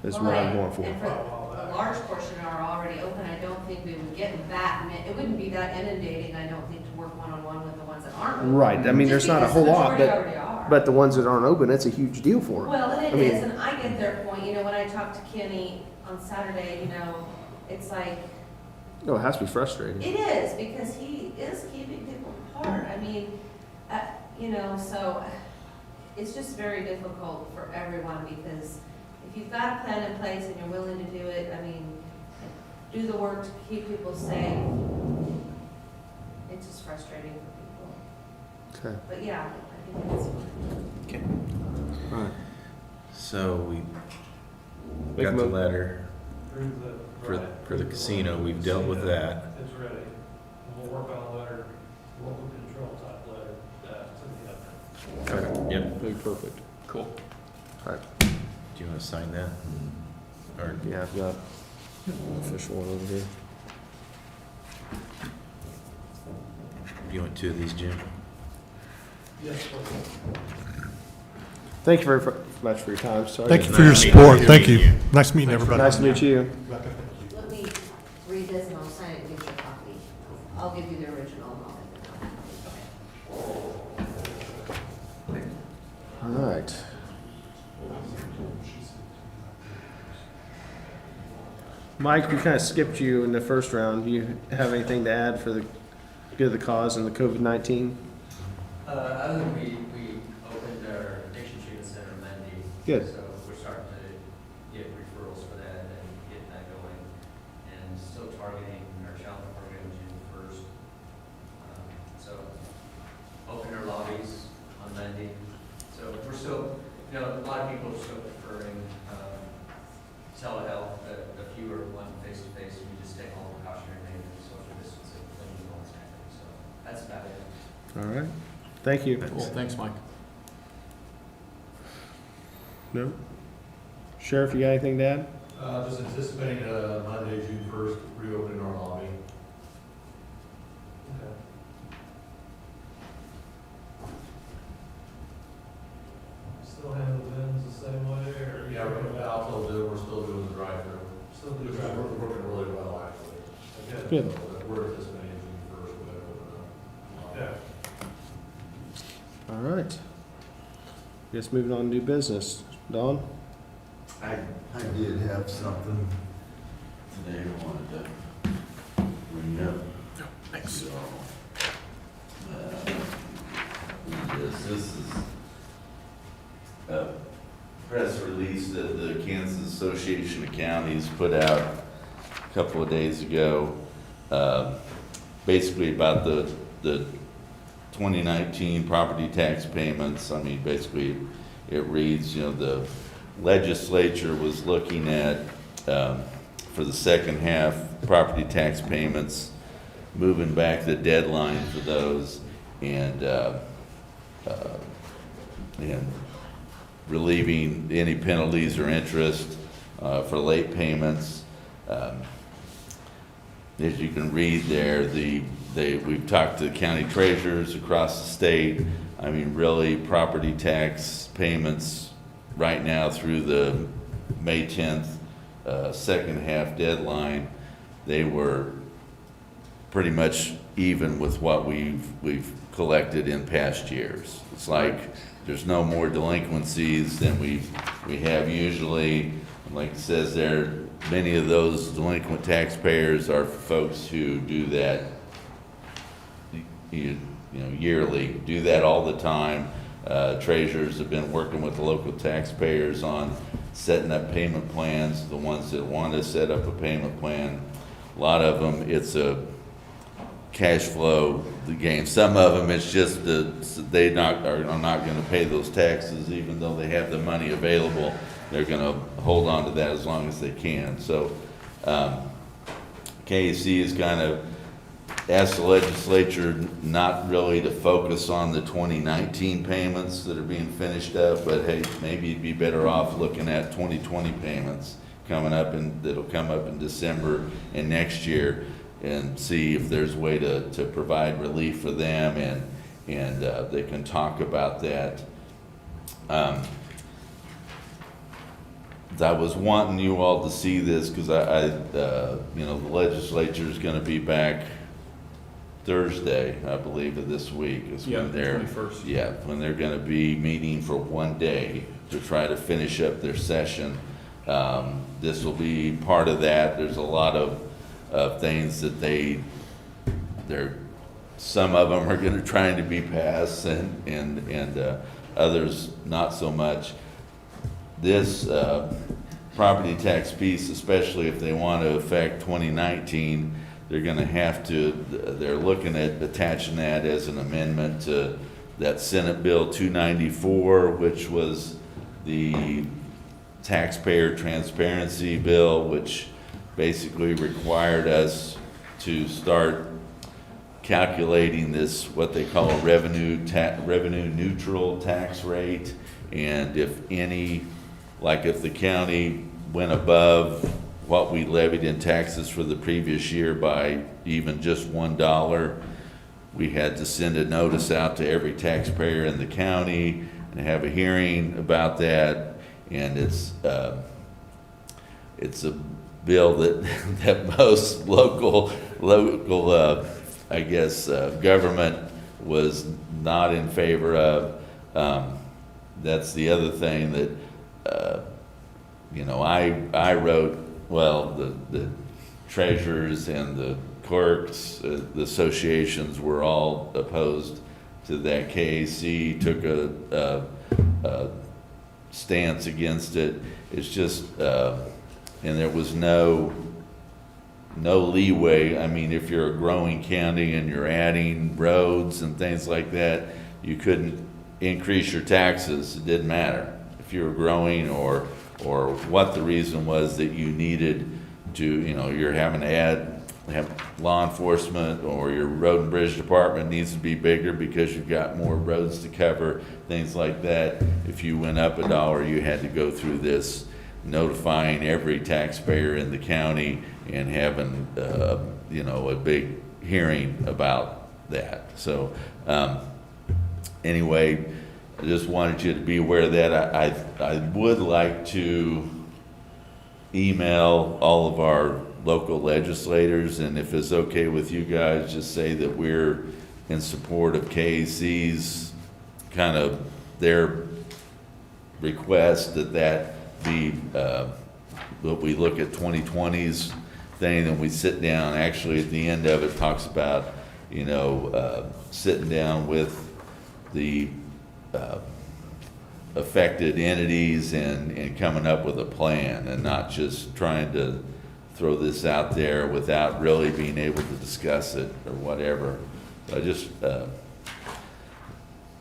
is Well, what I'm and- going for. And for a large portion are already open, I don't think we would get that, it wouldn't be that inundating, I don't think, to work one-on-one with the ones that aren't open. Right, I mean, Just there's not a because whole the lot, majority but, already are. but the ones that aren't open, it's a huge deal for them. Well, and I it mean- is, and I get their point, when I talked to Kenny on Saturday, it's like, No, it has to be frustrating. it is, because he is keeping people apart, so it's just very difficult for everyone, because if you've got a plan in place and you're willing to do it, do the work to keep people safe, it's just frustrating for people. Okay, But yeah, I think it's. all right. So we Make a got the mo- letter Approve for, right, for the casino, we've dealt with that. It's ready. And we'll work on a letter, local control type letter to the governor. Okay, Yep. that'd be perfect. Cool. Do Do you want to sign that? Or, Yeah, I've got an official one over here. do you want two of these, Jim? Yes, Thank you very much for your time. Sorry. Thank you for your support. Thank you. Nice meeting everybody. Nice to meet you. Let me read this and I'll sign it and give you a copy. I'll give you the original and I'll make a copy. All right. Mike, we kind of skipped you in the first round. Do you have anything to add for the good of the cause and the COVID-19? Other than we opened our addiction treatment center Monday. Good. So we're starting to get referrals for that and getting that going. And still targeting our child program June 1st. So open our lobbies on Monday. So we're still, a lot of people are still preferring telehealth, a few are wanting face-to-face. We just take all the precautionary measures, social distancing, cleaning, all that kind of thing. So that's about it. All right. Thank you. Cool, thanks, Mike. No? Sheriff, you got anything to add? Just anticipating Monday, June 1st, reopening our lobby. Okay. Still handle bins the same way, or? Yeah, we're still doing the drive-through. Still do Which is that? working really well, actually. Okay. Good. So we're anticipating June 1st, we're gonna open up. Yeah. All right. Guess moving on to new business. Dawn? I did have something today I wanted to bring up. Thanks. So, this is a press release that the Kansas Association of Counties put out a couple of days ago, basically about the 2019 property tax payments. I mean, basically, it reads, the legislature was looking at, for the second half, property tax payments, moving back the deadline for those, and relieving any penalties or interest for late payments. As you can read there, we've talked to the county treasurers across the state. I mean, really, property tax payments right now through the May 10th second half deadline, they were pretty much even with what we've collected in past years. It's like there's no more delinquencies than we have usually. Like it says there, many of those delinquent taxpayers are folks who do that, yearly, do that all the time. Treasurers have been working with the local taxpayers on setting up payment plans, the ones that want to set up a payment plan. A lot of them, it's a cash flow game. Some of them, it's just are not going to pay those taxes even though they have the money available. They're going to hold on to that as long as they can. So KAC has kind of asked the legislature not really to focus on the 2019 payments that are being finished up, but hey, maybe you'd be better off looking at 2020 payments coming up, and that'll come up in December and next year, and see if there's a way to provide relief for them, and they can talk about that. I was wanting you all to see this because the legislature is going to be back Thursday, I believe, of this week is when they're 21st. Yeah, when they're going to be meeting for one day to try to finish up their session. This will be part of that. There's a lot of things that some of them are going to try to be passed, and others not so much. This property tax piece, especially if they want to affect 2019, they're going to have to, they're looking at attaching that as an amendment to that Senate Bill 294, which was the taxpayer transparency bill, which basically required us to start calculating this, what they call a revenue neutral tax rate. And if any like if the county went above what we levied in taxes for the previous year by even just $1, we had to send a notice out to every taxpayer in the county and have a hearing about that. And it's a bill that that most local I guess government was not in favor of. That's the other thing that you know, I wrote, well, the treasurers and the clerks, the associations were all opposed to that. KAC took a stance against it. It's just, and there was no leeway. I mean, if you're a growing county and you're adding roads and things like that, you couldn't increase your taxes. It didn't matter if you were growing or what the reason was that you needed to, you know, you're having to have law enforcement, or your road and bridge department needs to be bigger because you've got more roads to cover, things like that. If you went up $1, you had to go through this notifying every taxpayer in the county and having, you know, a big hearing about that. So, anyway, I just wanted you to be aware of that. I would like to email all of our local legislators, and if it's okay with you guys, just say that we're in support of KAC's kind of their request that be, that we look at 2020's thing and we sit down. Actually, at the end of it talks about, you know, sitting down with the affected entities and coming up with a plan, and not just trying to throw this out there without really being able to discuss it or whatever. So I just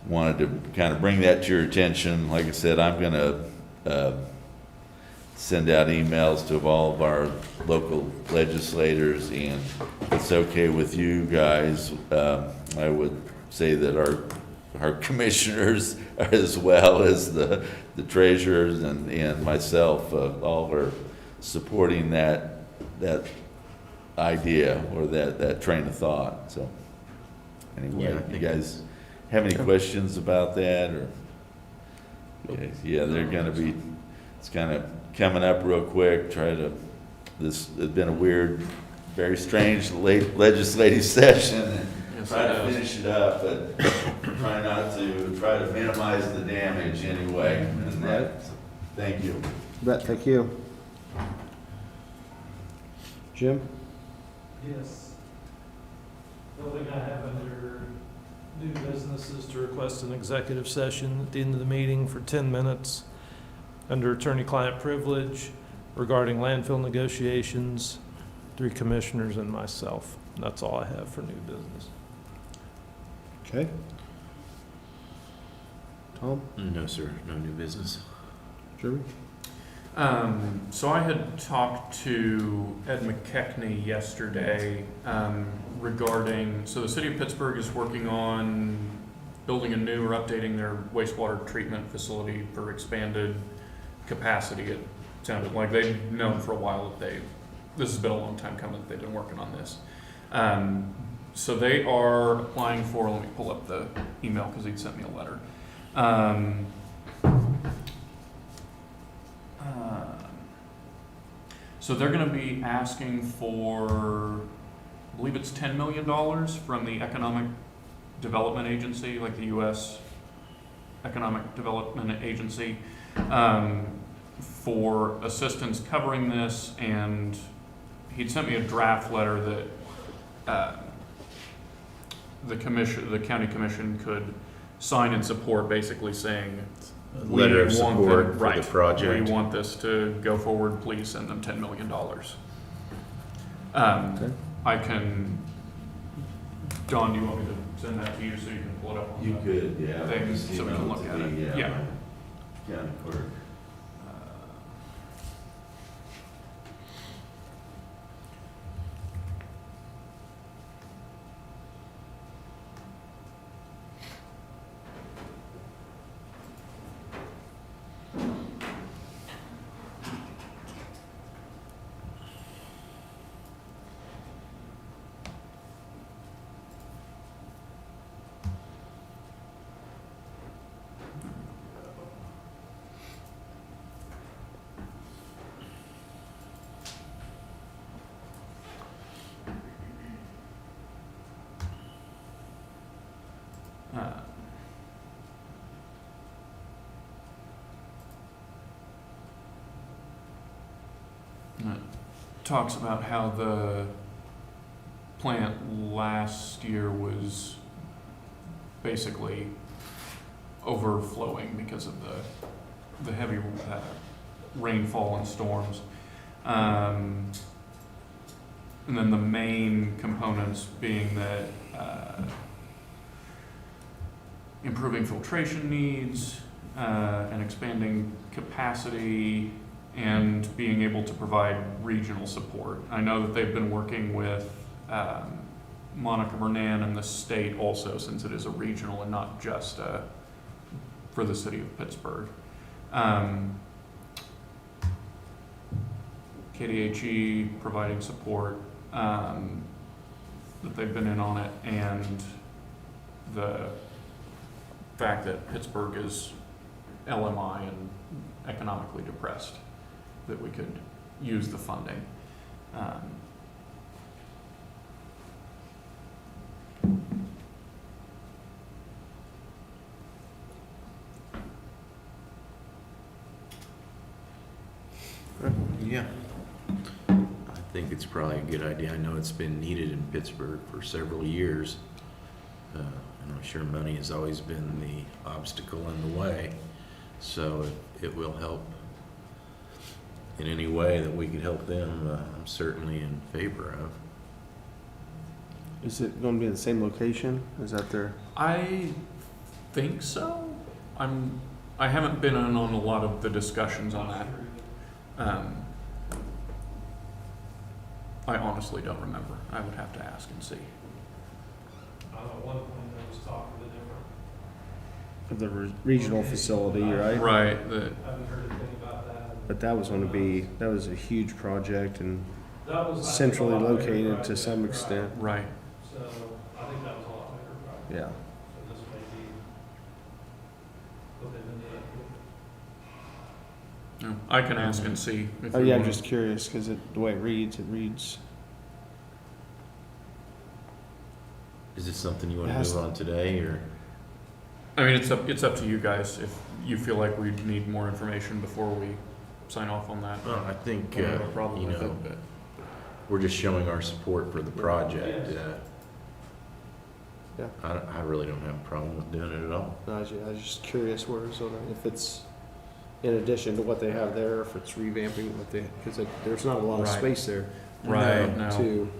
wanted to kind of bring that to your attention. Like I said, I'm going to send out emails to all of our local legislators, and if it's okay with you guys, I would say that our commissioners, as well as the treasurers and myself, all are supporting that idea or that train of thought. So anyway, Yeah, I you think guys have any questions about that? Or okay, yeah, they're gonna be, it's kind of coming up real quick. This has been a weird, very strange late legislative session, and try to finish it up, but try to minimize the damage anyway. And that, thank you. Bet, thank you. Jim? Yes. The only thing I have under new business is to request an executive session at the end of the meeting for 10 minutes under attorney-client privilege regarding landfill negotiations, 3 commissioners and myself. That's all I have for new business. Okay. Tom? No, sir, no new business. Jeremy? So I had talked to Ed McKechnie yesterday regarding, so the city of Pittsburgh is working on building a new or updating their wastewater treatment facility for expanded capacity. It sounded like they've known for a while that this has been a long time coming, that they've been working on this. So they are applying for, let me pull up the email because he'd sent me a letter. So they're going to be asking for, I believe it's $10 million from the Economic Development Agency, like the U.S. Economic Development Agency, for assistance covering this. And he'd sent me a draft letter that the county commission could sign and support, basically saying, A letter of support for the project. we want this to go forward, please send them $10 million. Okay. I can, Don, do you want me to send that to you so you can pull it up on You the could, yeah. thing, Just so we can email look to at the, it? Yeah. County clerk. talks about how the plant last year was basically overflowing because of the heavy rainfall and storms. And then the main components being that improving filtration needs and expanding capacity and being able to provide regional support. I know that they've been working with Monica Bernan and the state also, since it is a regional and not just for the city of Pittsburgh. KDHE providing support, that they've been in on it, and the fact that Pittsburgh is LMI and economically depressed, that we could use the funding. Yeah. I think it's probably a good idea. I know it's been needed in Pittsburgh for several years. And I'm sure money has always been the obstacle in the way. So if it will help in any way that we could help them, I'm certainly in favor of. Is it going to be in the same location? Is that their? I think so. I haven't been in on a lot of the discussions on that. I honestly don't remember. I would have to ask and see. At one point, there was talk of a different, Of the regional facility, right? Right. I haven't heard anything about that. But that was going to be, that was a huge project and That was, I think, a centrally lot bigger located to project, some right. extent. Right. So I think that was a lot bigger project. Yeah. So this may be what they've been doing. No, I can ask and see. If Oh you yeah, I'm wanna- just curious because the way it reads. Is this something you want It to has move on today, or? I mean, it's up to you guys if you feel like we need more information before we sign off on that. Well, I think, I don't have a problem you with know, it, but we're just showing our support for the project. Yeah. I really don't have a problem with doing it at all. No, I was just curious where it's on, if it's in addition to what they have there, if it's revamping what they, because there's not a lot of Right. space there. Right, no. To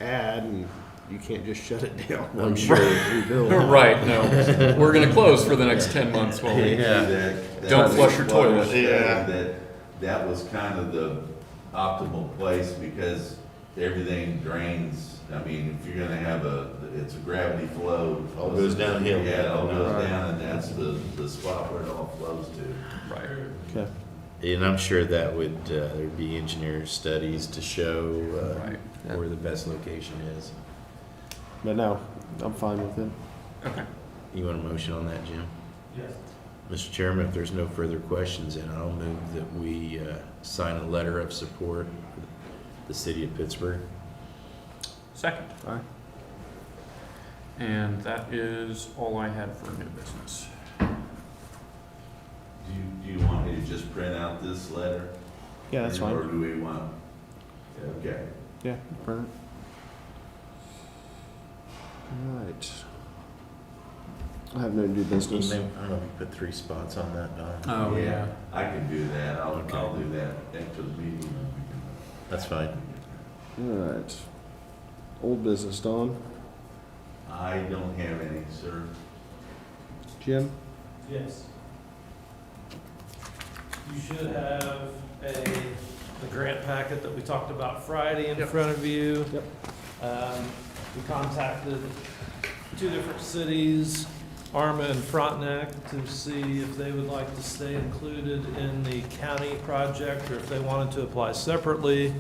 add, and you can't just shut it down. I'm sure. Rebuild. right, no, we're gonna close for the next 10 months while we. Don't flush your toilet. That was kind of the optimal place because everything drains. I mean, if you're gonna have it's a gravity flow. All goes downhill. Yeah, it all goes Right. down, and that's the spot where it all flows to. Right. Okay. And I'm sure that would, there'd be engineer studies to show Right. where the best location is. But no, I'm fine with it. Okay. You want a motion on that, Jim? Yes. Mr. Chairman, if there's no further questions, then I'll move that we sign a letter of support for the city of Pittsburgh. Second. Aye. And that is all I had for new business. Do you want me to just print out this letter? Yeah, that's Or fine. do we want? Okay. Yeah, print it. All right. I have no new You business. may- I don't know if you put 3 spots on that, Don. Oh, yeah. I can do that. I'll Okay. do that after the meeting. That's fine. All right. Old business, Don. I don't have any, sir. Jim? Yes. You should have the grant packet that we talked about Friday in Yep. front of you. Yep. We contacted 2 different cities, Arma and Frontenac, to see if they would like to stay included in the county project or if they wanted to apply separately.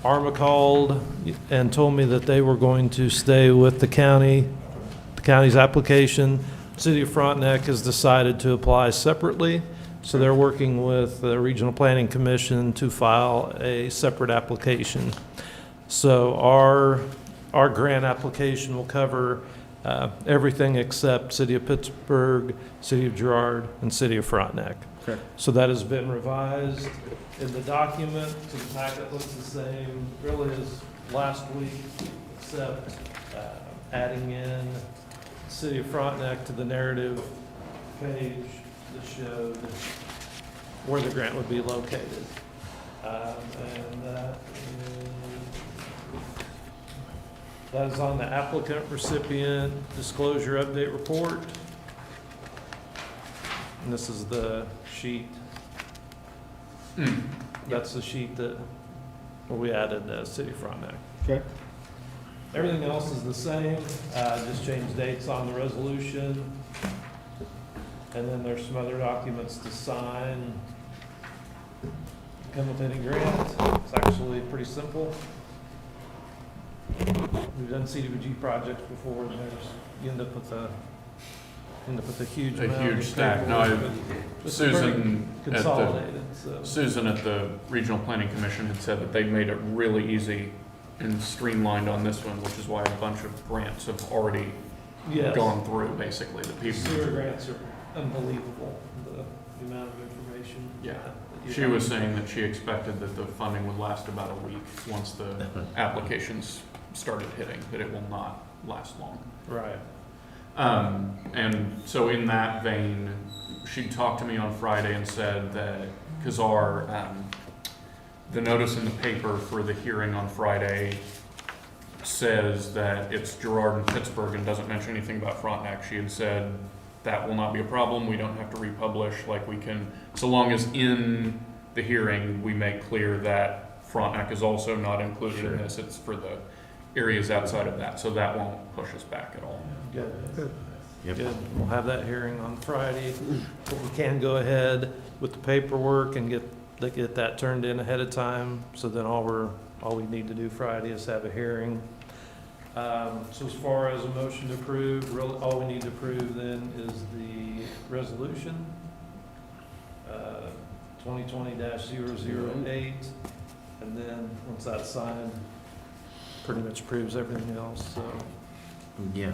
Arma called and told me that they were going to stay with the county's application. City of Frontenac has decided to apply separately, so they're working with the Regional Planning Commission to file a separate application. So our grant application will cover everything except City of Pittsburgh, City of Girard, and City of Frontenac. Okay. So that has been revised in the document, so the packet looks the same, really as last week, except adding in City of Frontenac to the narrative page that showed where the grant would be located. And that is on the applicant recipient disclosure update report. And this is the sheet. That's the sheet that we added City of Frontenac. Okay. Everything else is the same, just change dates on the resolution. And then there's some other documents to sign. Implementing grant, it's actually pretty simple. We've done CDBG projects before, and you end up with a huge A amount. huge of stack. No, paperwork, but it's very Susan at the, consolidated, so. Susan at the Regional Planning Commission had said that they made it really easy and streamlined on this one, which is why a bunch of grants have already Yes. gone through, basically, the people. Sewer grants are unbelievable, the amount of information. Yeah. that you She have. was saying that she expected that the funding would last about a week once the applications started hitting, that it will not last long. Right. And so in that vein, she talked to me on Friday and said that, because the notice in the paper for the hearing on Friday says that it's Girard and Pittsburgh and doesn't mention anything about Frontenac. She had said that will not be a problem. We don't have to republish. Like, we can, so long as in the hearing we make clear that Frontenac is also not included in this. It's for the areas outside of that, so that won't push us back at all. Good. Yep. Good. We'll have that hearing on Friday. But we can go ahead with the paperwork and get that turned in ahead of time. So then all we need to do Friday is have a hearing. So as far as a motion to approve, really, all we need to approve then is the resolution, 2020-008. And then, once that's signed, pretty much approves everything else, so. Yeah.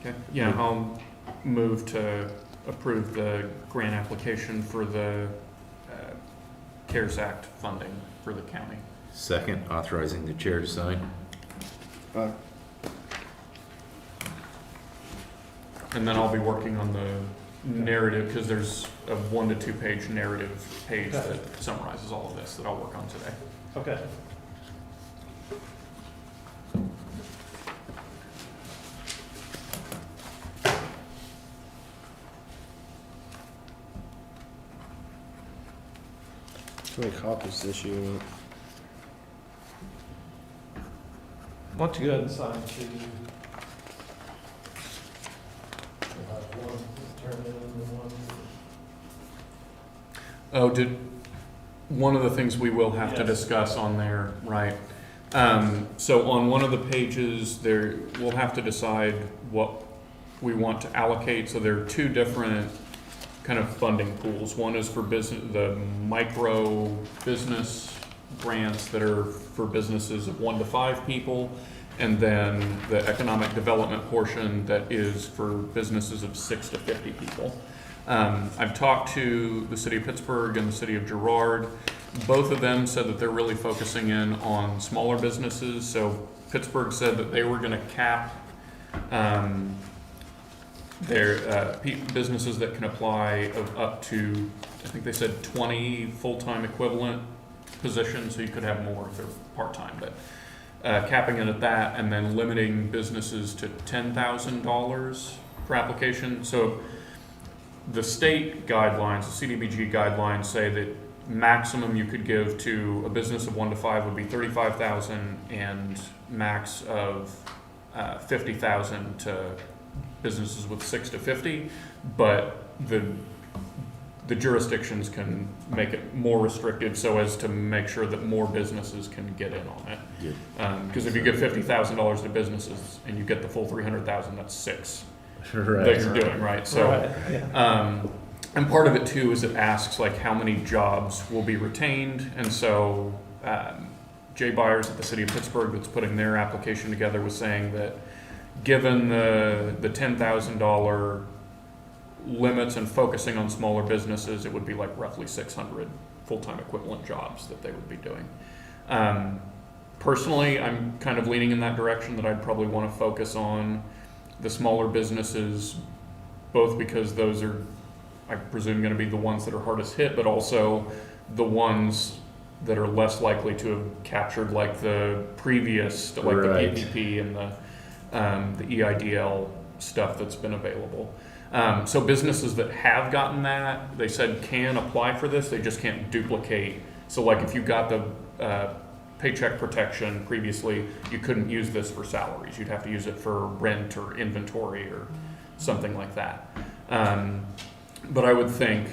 Okay. Yeah, I'll move to approve the grant application for the CARES Act funding for the county. Second, authorizing the chair to sign. And then I'll be working on the narrative, because there's a 1 to 2 page narrative page Okay. that summarizes all of this that I'll work on today. Okay. How many copies this you want? Why don't you go ahead and sign too? We'll have one turn in and one. Oh, one of the things we will have to Yes. discuss on there, right? So on one of the pages there, we'll have to decide what we want to allocate. So there are two different kind of funding pools. One is for the micro business grants that are for businesses of 1 to 5 people. And then the economic development portion that is for businesses of 6 to 50 people. I've talked to the city of Pittsburgh and the city of Girard. Both of them said that they're really focusing in on smaller businesses. So Pittsburgh said that they were gonna cap, their, businesses that can apply of up to, I think they said 20 full-time equivalent positions, so you could have more if they're part-time, but capping it at that, and then limiting businesses to $10,000 per application. So the state guidelines, the CDBG guidelines say that maximum you could give to a business of 1 to 5 would be $35,000, and max of 50,000 to businesses with 6 to 50. But the jurisdictions can make it more restrictive so as to make sure that more businesses can get in on it. Good. Because if you give $50,000 to businesses and you get the full 300,000, that's 6 that Right. you're doing, right? So, Right, yeah. and part of it too is it asks like how many jobs will be retained, and so Jay Byers at the city of Pittsburgh that's putting their application together was saying that given the $10,000 limits and focusing on smaller businesses, it would be like roughly 600 full-time equivalent jobs that they would be doing. Personally, I'm kind of leaning in that direction, that I'd probably want to focus on the smaller businesses, both because those are, I presume, going to be the ones that are hardest hit, but also the ones that are less likely to have captured like the previous, like Right. the PPP and the EIDL stuff that's been available. So businesses that have gotten that, they said can apply for this, they just can't duplicate. So like if you got the paycheck protection previously, you couldn't use this for salaries. You'd have to use it for rent or inventory or something like that. But I would think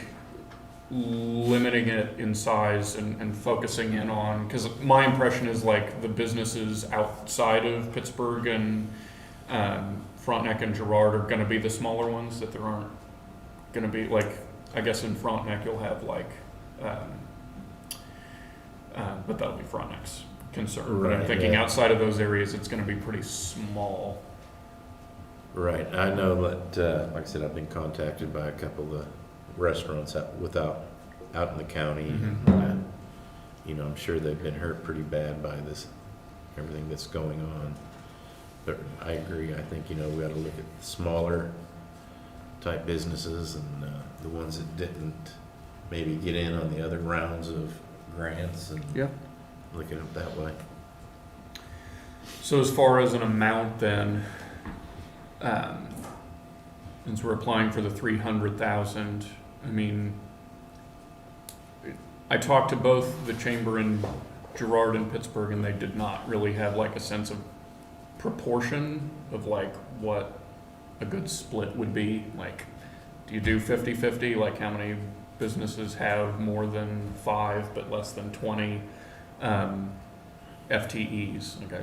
limiting it in size and focusing in on, because my impression is like the businesses outside of Pittsburgh and Frontenac and Girard are going to be the smaller ones, that there aren't going to be, like, I guess in Frontenac you'll have like, but that'll be Frontenac's concern. But I'm Right, thinking yeah. outside of those areas, it's going to be pretty small. Right, I know that, like I said, I've been contacted by a couple of the restaurants out in the county. Mhm. You know, I'm sure they've been hurt pretty bad by this, everything that's going on. But I agree, I think, you know, we ought to look at smaller type businesses and the ones that didn't maybe get in on the other rounds of grants and Yeah. look at it that way. So as far as an amount then, since we're applying for the 300,000, I mean, I talked to both the chamber in Girard and Pittsburgh, and they did not really have like a sense of proportion of like what a good split would be. Like, do you do 50-50? Like, how many businesses have more than 5 but less than 20 FTEs? Like,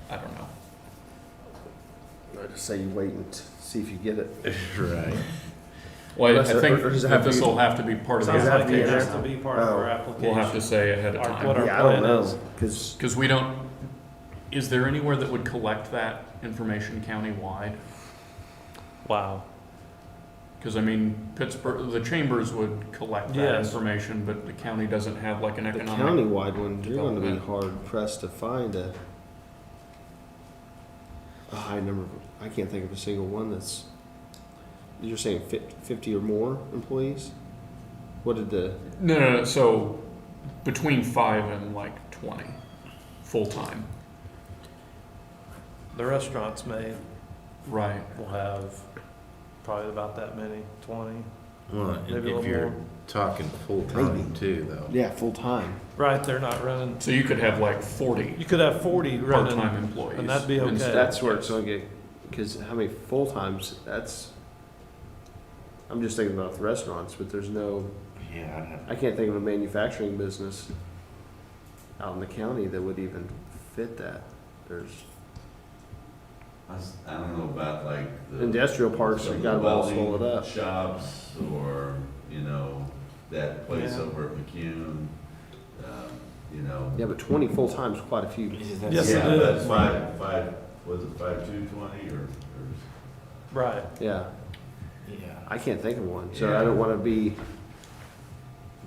I don't know. I just say you wait and see if you get it. Right. Well, I Unless- think or does it that have to this be- will have to be part of the Sounds like it application. has to be part of our application. We'll have to say ahead of Our- time. what our Yeah, I don't plan know, is. because Because we don't, is there anywhere that would collect that information countywide? Wow. Because I mean, Pittsburgh, the chambers would collect that Yes. information, but the county doesn't have like an the economic. countywide one, you're gonna be development. hard pressed to find a high number. I can't think of a single one that's, you're saying 50 or more employees? What did the, No, so between 5 and like 20, full-time. The restaurants Right. will have probably about that many, 20. Well, Maybe a if little you're more. talking full-time Maybe. too, though. yeah, full-time. Right, they're not running, So you could have like 40 you could have 40 running. part-time employees. and that'd be okay. instead. That's where it's gonna get, because how many full-times, I'm just thinking about the restaurants, but there's no, Yeah, I'd have I can't think of a manufacturing business out in the county that would even fit that. There's I don't know about like the. industrial parks, some you of got the them all welding swallowed up. Shops or, you know, that place Yeah. over at McCune, you know. Yeah, but 20 full-times, quite a few. Yes, Yeah, it but is. was it 5/2/20 or? Right. Yeah, Yeah. I can't think of one, so Yeah. I don't wanna be,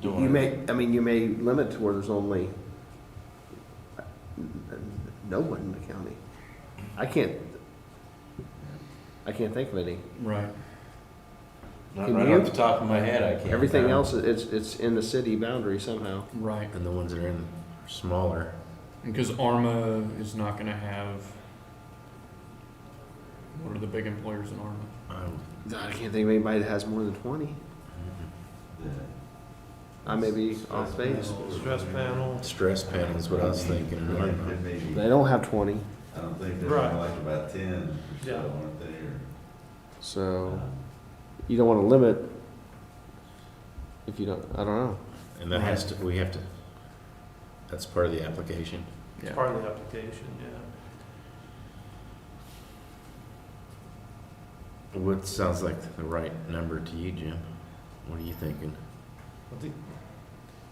Don't you wanna- may limit to where there's only no one in the county. I can't think of any. Right. Not Can right you? off the top of my head, I can't. Everything else, it's in the city boundary somehow. Right. And the ones that are in smaller. Because ARMA is not going to have, what are the big employers in ARMA? I can't think of anybody that has more than 20. I may be off base. Stress panel. Stress panel is what I was thinking. They don't have 20, I don't think they're Right. like about 10 or so, Yeah. aren't they? Or- so you don't wanna limit if you don't, I don't know. And that has to, we have to, that's part of the application. Yeah. Part of the application, yeah. What sounds like the right number to you, Jim? What are you thinking? I think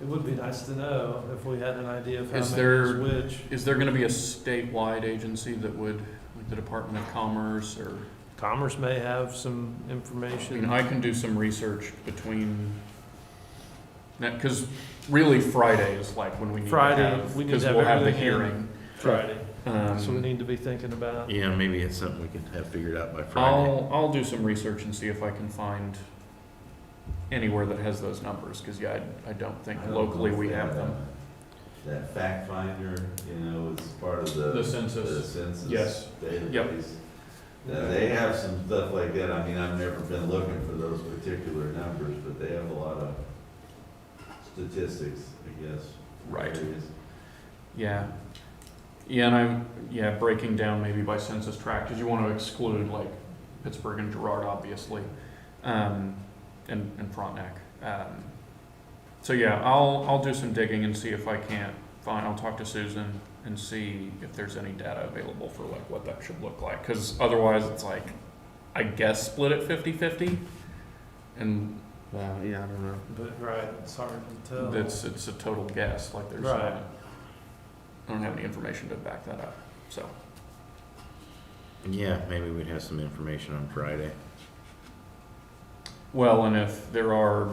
it would be nice to know if we had an idea of how Is many there- is which. Is there going to be a statewide agency that would, like the Department of Commerce or Commerce may have some I mean, information. I can do some research between, because really Friday is like when we need to Friday, have, we need because to have we'll have the everything in. hearing. Friday, so we Um, need to be thinking about. Yeah, maybe it's something we could have figured out by Friday. I'll do some research and see if I can find anywhere that has those numbers, because yeah, I don't think I don't locally know if we they have them. That fact finder, you know, is part of The the census, census yes. database. They have some stuff like that. I mean, I've never been looking for those particular numbers, but they have a lot of statistics, I guess. Right. Areas. Yeah. Yeah, and breaking down maybe by census tract, because you want to exclude like Pittsburgh and Girard, obviously, and Frontenac. So yeah, I'll do some digging and see if I can't find, I'll talk to Susan and see if there's any data available for like what that should look like, because otherwise it's like, I guess split it 50-50, and Well, yeah, I don't know. But, right, it's hard to tell. it's a total guess, like there's Right. not, I don't have any information to back that up, so. Yeah, maybe we'd have some information on Friday. Well, and if there are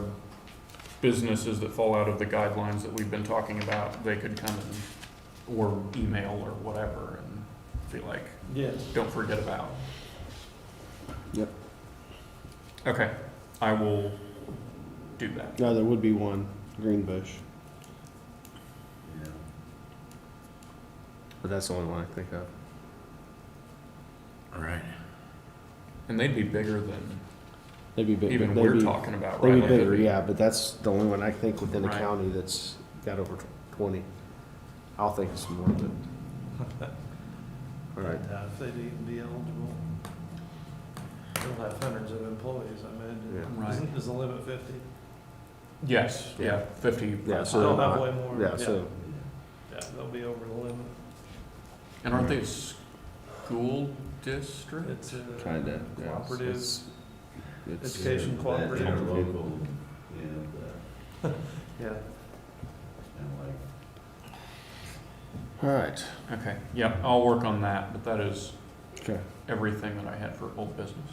businesses that fall out of the guidelines that we've been talking about, they could come and, or email or whatever, and feel like, Yes. don't forget about. Yep. Okay, I will do that. No, there would be one, Greenbush, Yeah. but that's the only one I think of. All right. And they'd be bigger than They'd be big. even they'd we're be- talking about, They'd right? be Like, they'd bigger, be- yeah, but that's the only one I think within the Right. county that's got over 20. I'll think of some more, but, all right. If they'd even be eligible. They'll have hundreds of employees, I imagine. Yeah. Right. Is the limit 50? Yes, yeah, 50. Yeah, so- They'll have way more. Yeah, so, Yeah, they'll be over the limit. And aren't they a school district? It's a kinda, yeah. cooperative. It's- Education That cooperative. interlocal, you know, Yeah. kind of like. All right, Okay, yeah, I'll work on that, but that is okay. everything that I had for old business.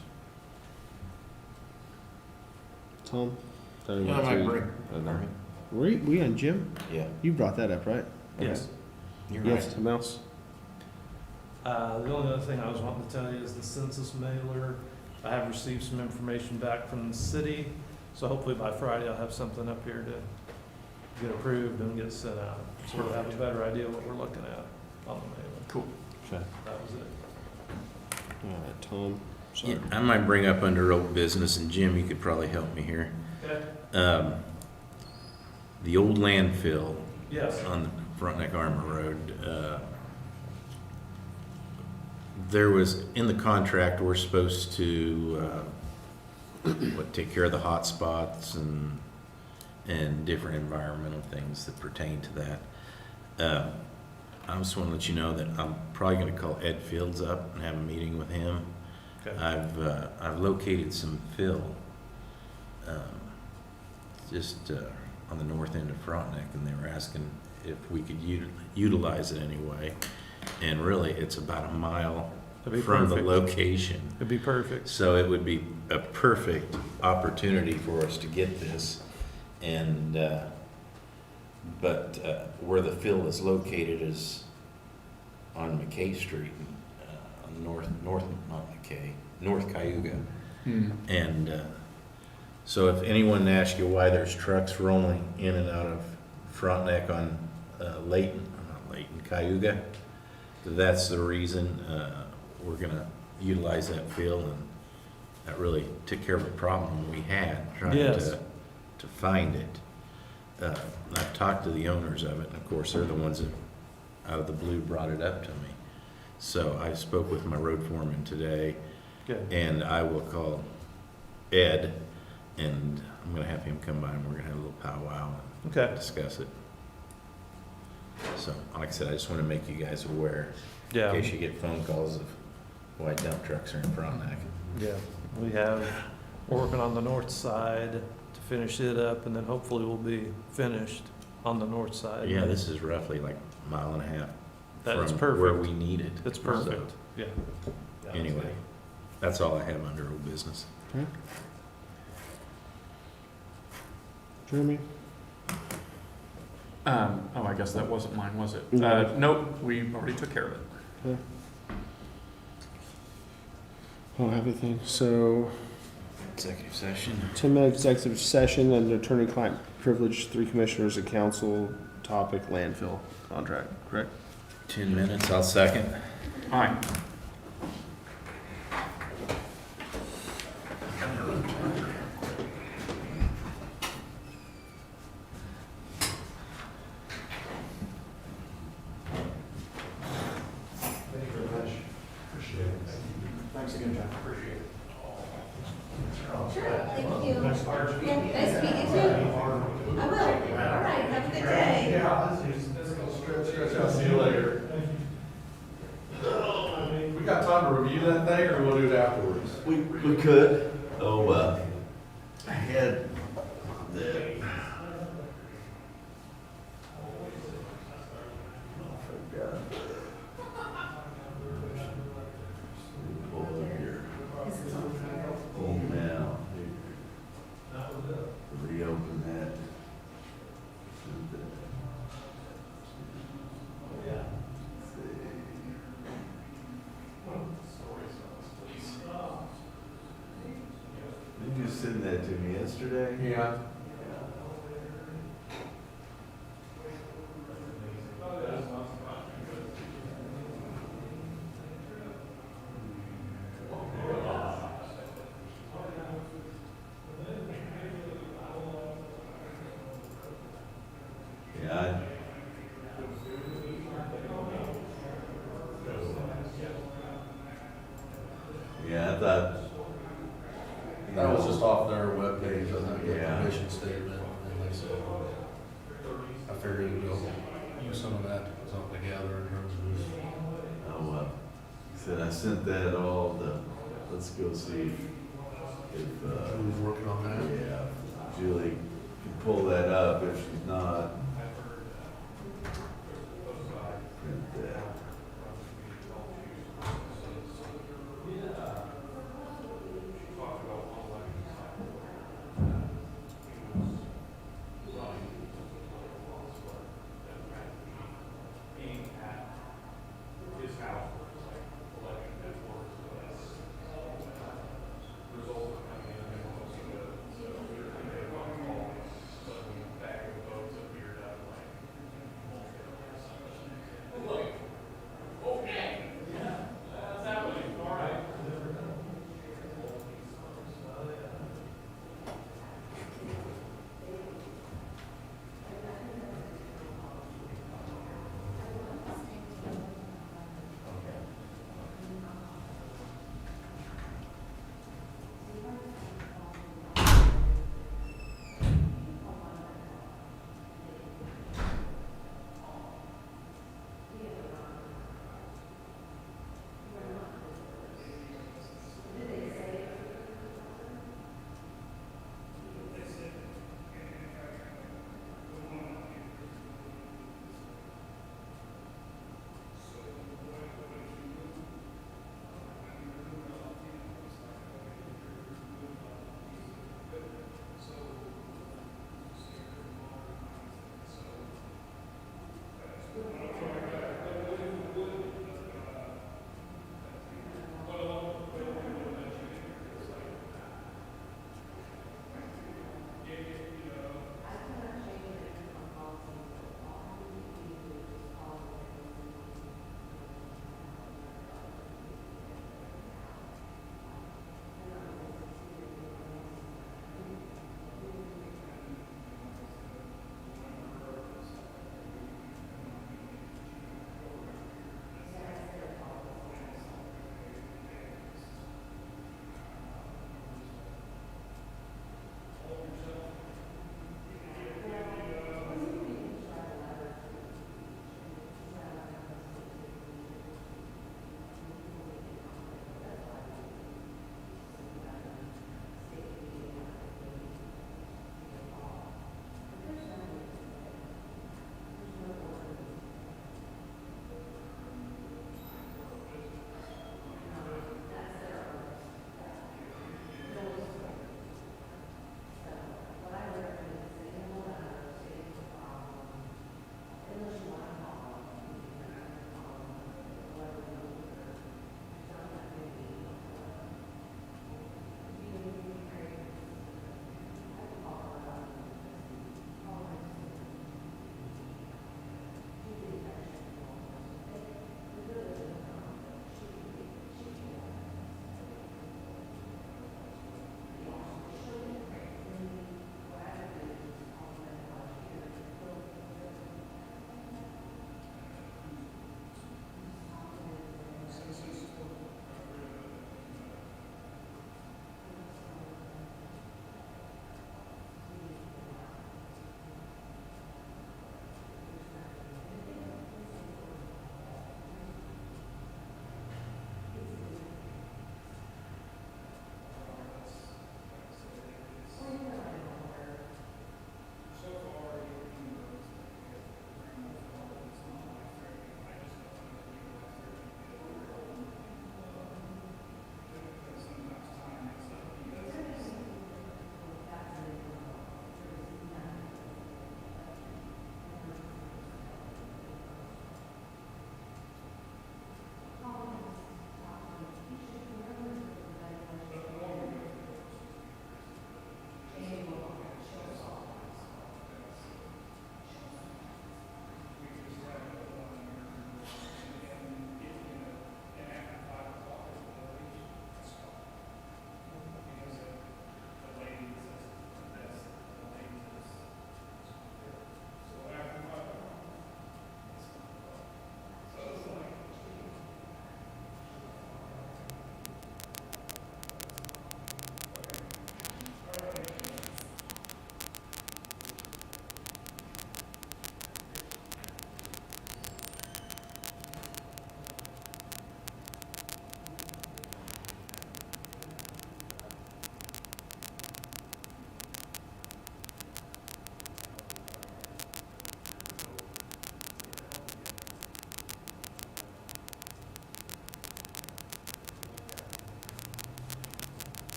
Tom? Yeah, I might bring. We on Jim? Yeah, You brought that up, right? Yes. you're You have right. something else? The only other thing I was wanting to tell you is the census mailer. I have received some information back from the city, so hopefully by Friday I'll have something up here to get approved and get sent out. So we'll have a better idea what we're looking at on the mailer. Cool. Okay. That was it. All right, Tom, sorry. Yeah, I might bring up under old business, and Jim, you could probably help me here. Okay. The old landfill Yes. on the Frontenac Armor Road, there was, in the contract, we're supposed to, take care of the hot spots and different environmental things that pertain to that. I just want to let you know that I'm probably going to call Ed Fields up and have a meeting with him. Okay. I've located some fill, just on the north end of Frontenac, and they were asking if we could utilize it anyway. And really, it's about a mile That'd be from the perfect. location. It'd be perfect. So it would be a perfect opportunity for us to get this. And, but where the fill is located is on McKay Street, on North Cayuga. Hmm. And so if anyone asks you why there's trucks rolling in and out of Frontenac on Cayuga, that's the reason. We're gonna utilize that field, and that really took care of a problem we had trying Yes. to find it. I've talked to the owners of it, and of course, they're the ones that out of the blue brought it up to me. So I spoke with my road foreman today, Good. and I will call Ed, and I'm gonna have him come by, and we're gonna have a little powwow Okay. and discuss it. So, like I said, I just wanna make you guys aware, in Yeah. case you get phone calls of why dump trucks are in Frontenac. Yeah. We have, we're working on the north side to finish it up, and then hopefully we'll be finished on the north side. Yeah, this is roughly like a mile and a half That is from where perfect. we need it. That's perfect. Yeah. Anyway. That's all I have under old business. Jeremy? Oh, I guess that wasn't mine, was it? No. Nope, we already took care of it. I don't have anything. So, Executive session. 10-minute executive session and attorney-client privilege, 3 commissioners and council, topic landfill contract, correct? 10 minutes, I'll second. Aye. Thank you very much. Appreciate it. Thanks again, John. Appreciate it. Sure, thank you. Nice March. Yeah, nice to meet you too. I will. All right, have a good day. Yeah, let's go stretch out. See you later. We got time to review that thing, or we'll do it afterwards? We could. Oh, I had the. Pull up your email. Reopen that. Didn't you send that to me yesterday? Yeah. Yeah, yeah, I thought. That was just off their webpage, I think, Yeah. the mission statement, and they said, I figured we'll use some of that to put something together in terms of this. Oh, said I sent that all to, let's go see if, Who's working on that? yeah, Julie can pull that up. If she's not, print that.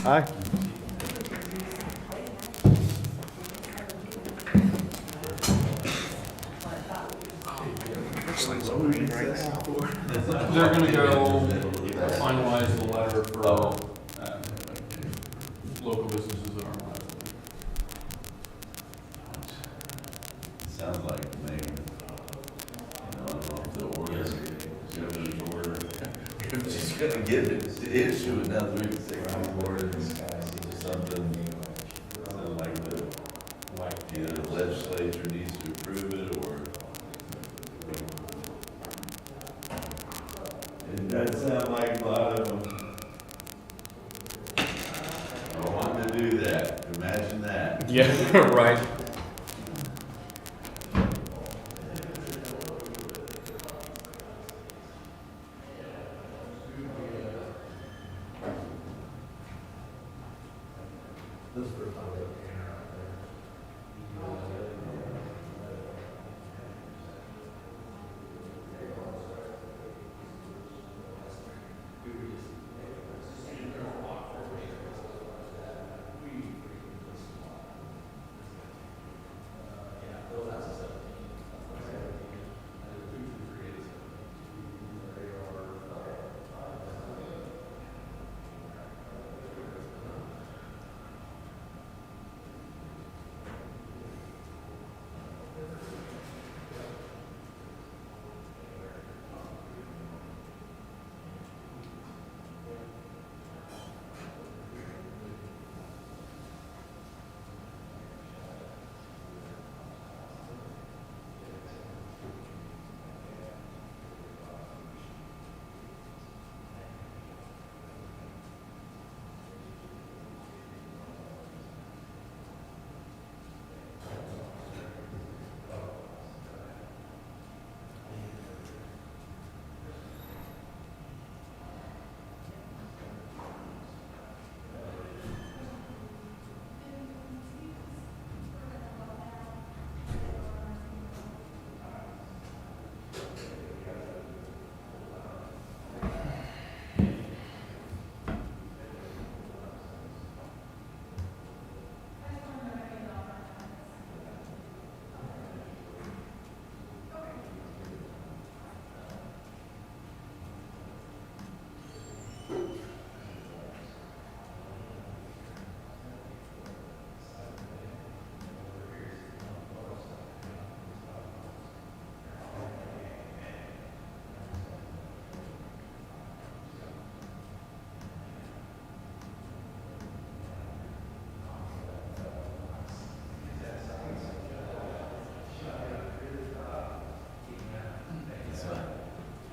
Aye. They're gonna go finalize the letter for, local businesses that aren't allowed. Sounds like maybe, I don't know if the order, governor's order, if she's gonna get it to issue another executive order or something. Sounds like either the legislature needs to approve it or. It does sound like a lot of them. I want to do that, imagine that. Yeah, right.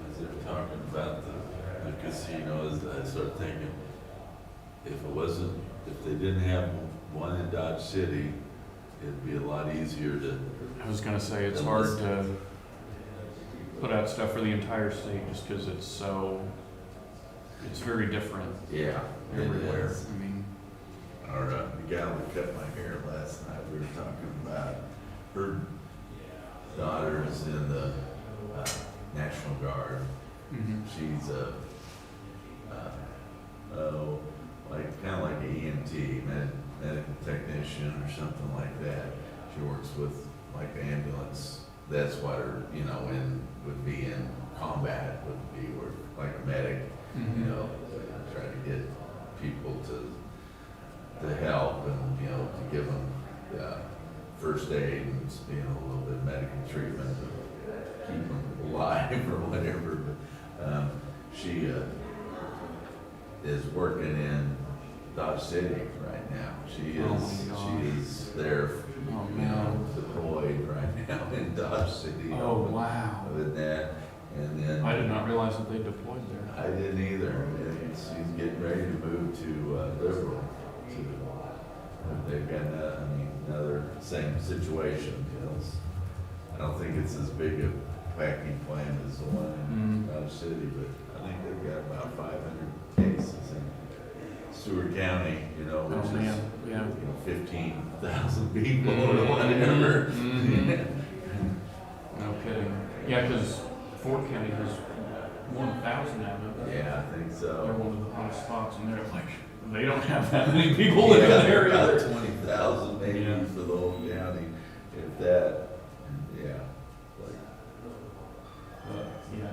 As they were talking about the casinos, I started thinking, if they didn't have one in Dodge City, it'd be a lot easier to, I was gonna say, it's hard to put out stuff for the entire state just because it's very different yeah, everywhere. is. I mean, Our, the gal that cut my hair last night, we were talking about her daughter is in the National Guard. She's kind of like an EMT, medical technician or something like that. She works with like the ambulance. That's what her, would be in combat, would be or like a medic, try to get people to help and, to give them first aid and, a little bit of medical treatment to keep them alive or whatever. But she is working in Dodge City right now. She Oh my gosh. is there, deployed right now in Dodge City. oh, wow. With that, and then I did not realize that they deployed there. I didn't either. And she's getting ready to move to Liberal. They've got another same situation. I don't think it's as big a packing plant as the one in Dodge City, but I think they've got about 500 cases in Stewart County, which is Yeah. 15,000 people or whatever. No kidding. Yeah, because Fort County has 1,000 out of it. Yeah, I think They're so. one of the hottest spots, and they're like, They don't have that many people living there About either. 20,000 maybe Yeah. for the whole county, if that, yeah, like Yeah,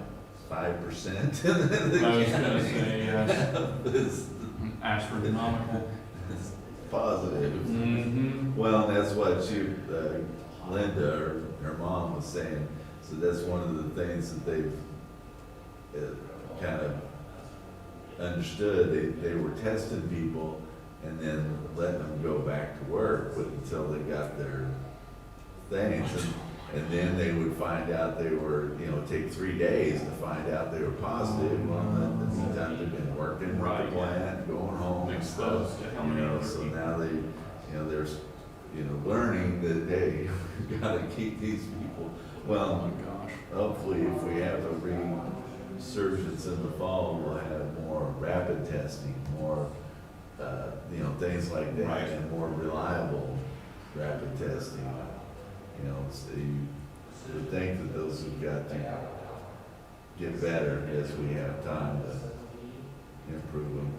5% of I was the gonna county say, yeah, is astronomical. positive. Mm-hmm. Well, and that's what Linda, her mom was saying, so that's one of the things that they've kind of understood. They were testing people and then letting them go back to work, but until they got their things. And then they would find out they were, take 3 days to find out they were positive. Well, in the meantime, they've been working with Right, the plant, going home and stuff. Exposed to how many other So people. now they, there's, learning that, hey, we gotta keep these people. Oh Well, my gosh. hopefully if we have a resurgence in the fall, we'll have more rapid testing, more, things like that, Right. and more reliable rapid testing. So you would think that those have got to get better as we have time to improve them.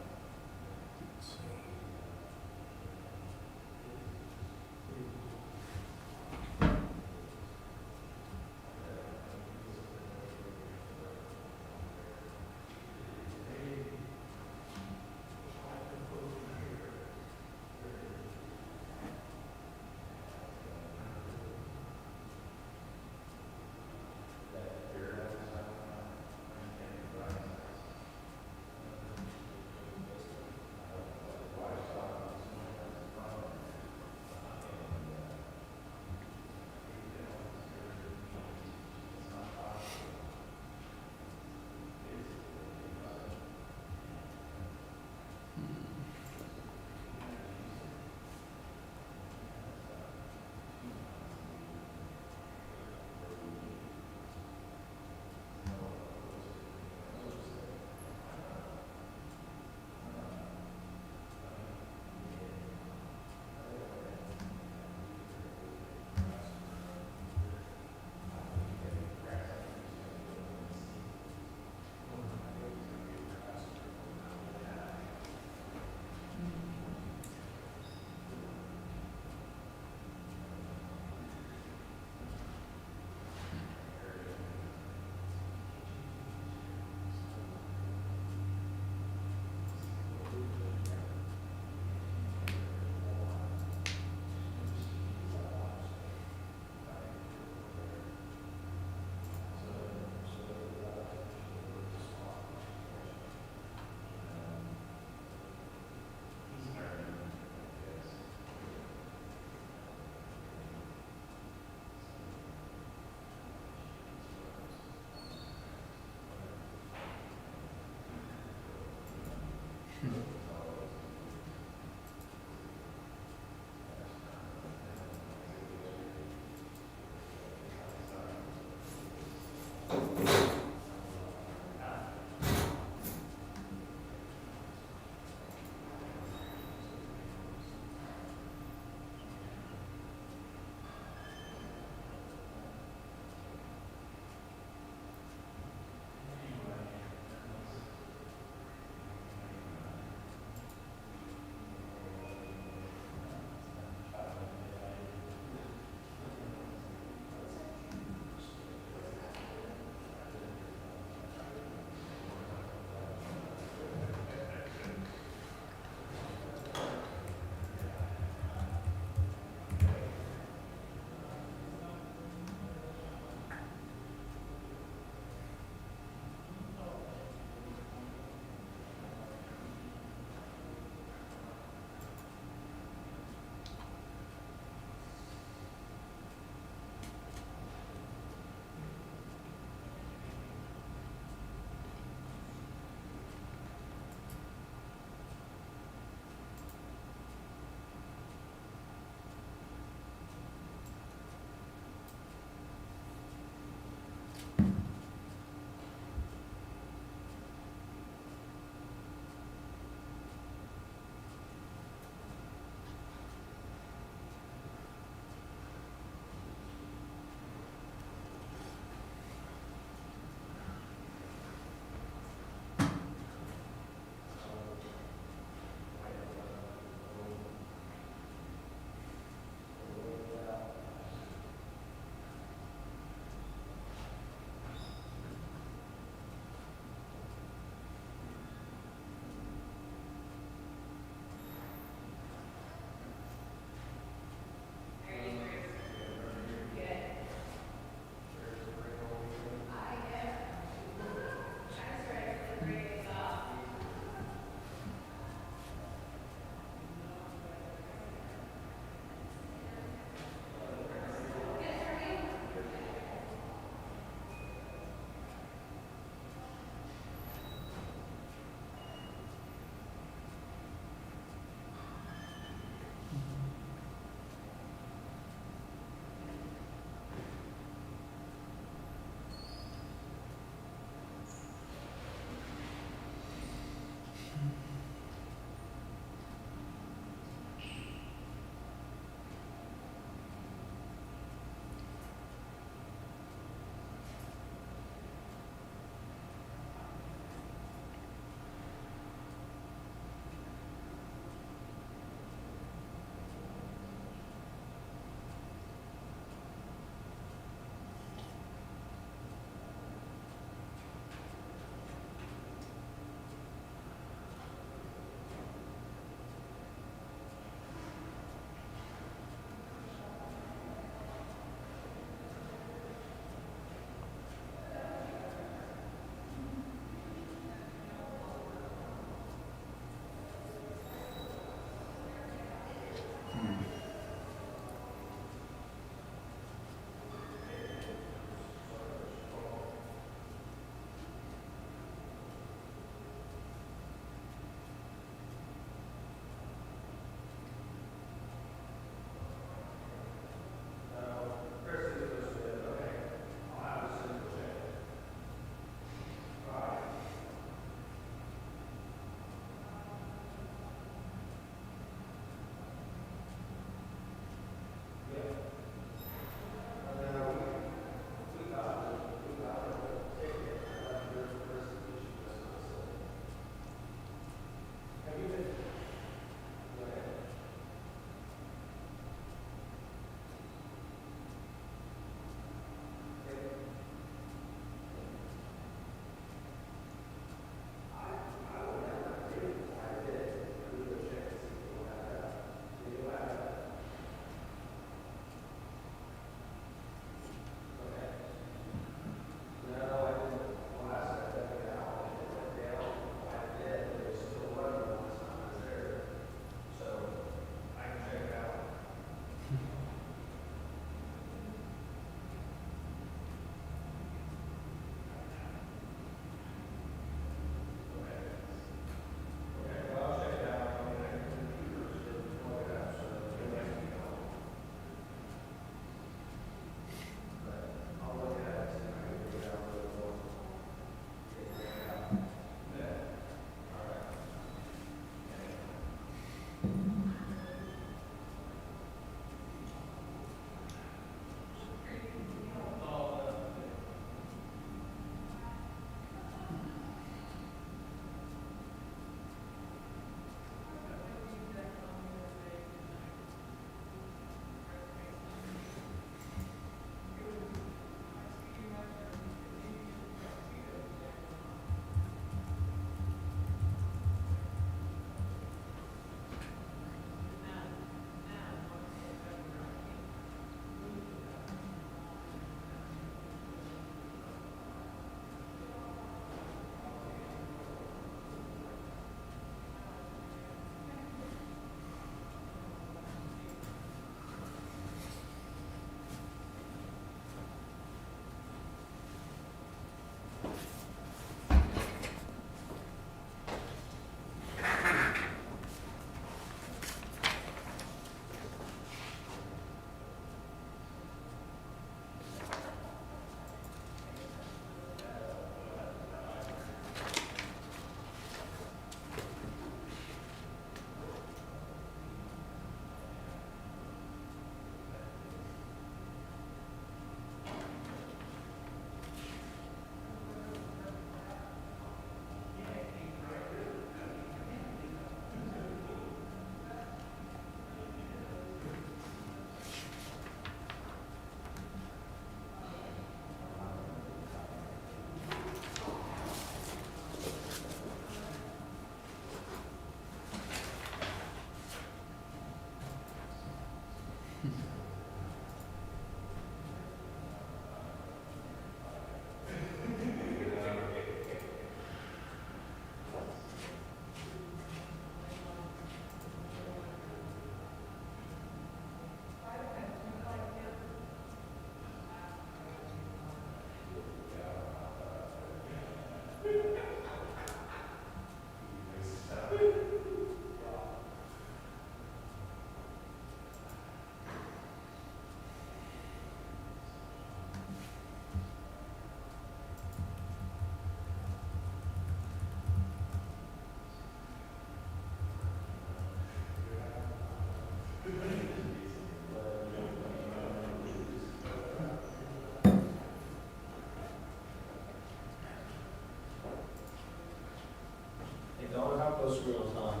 are we on time?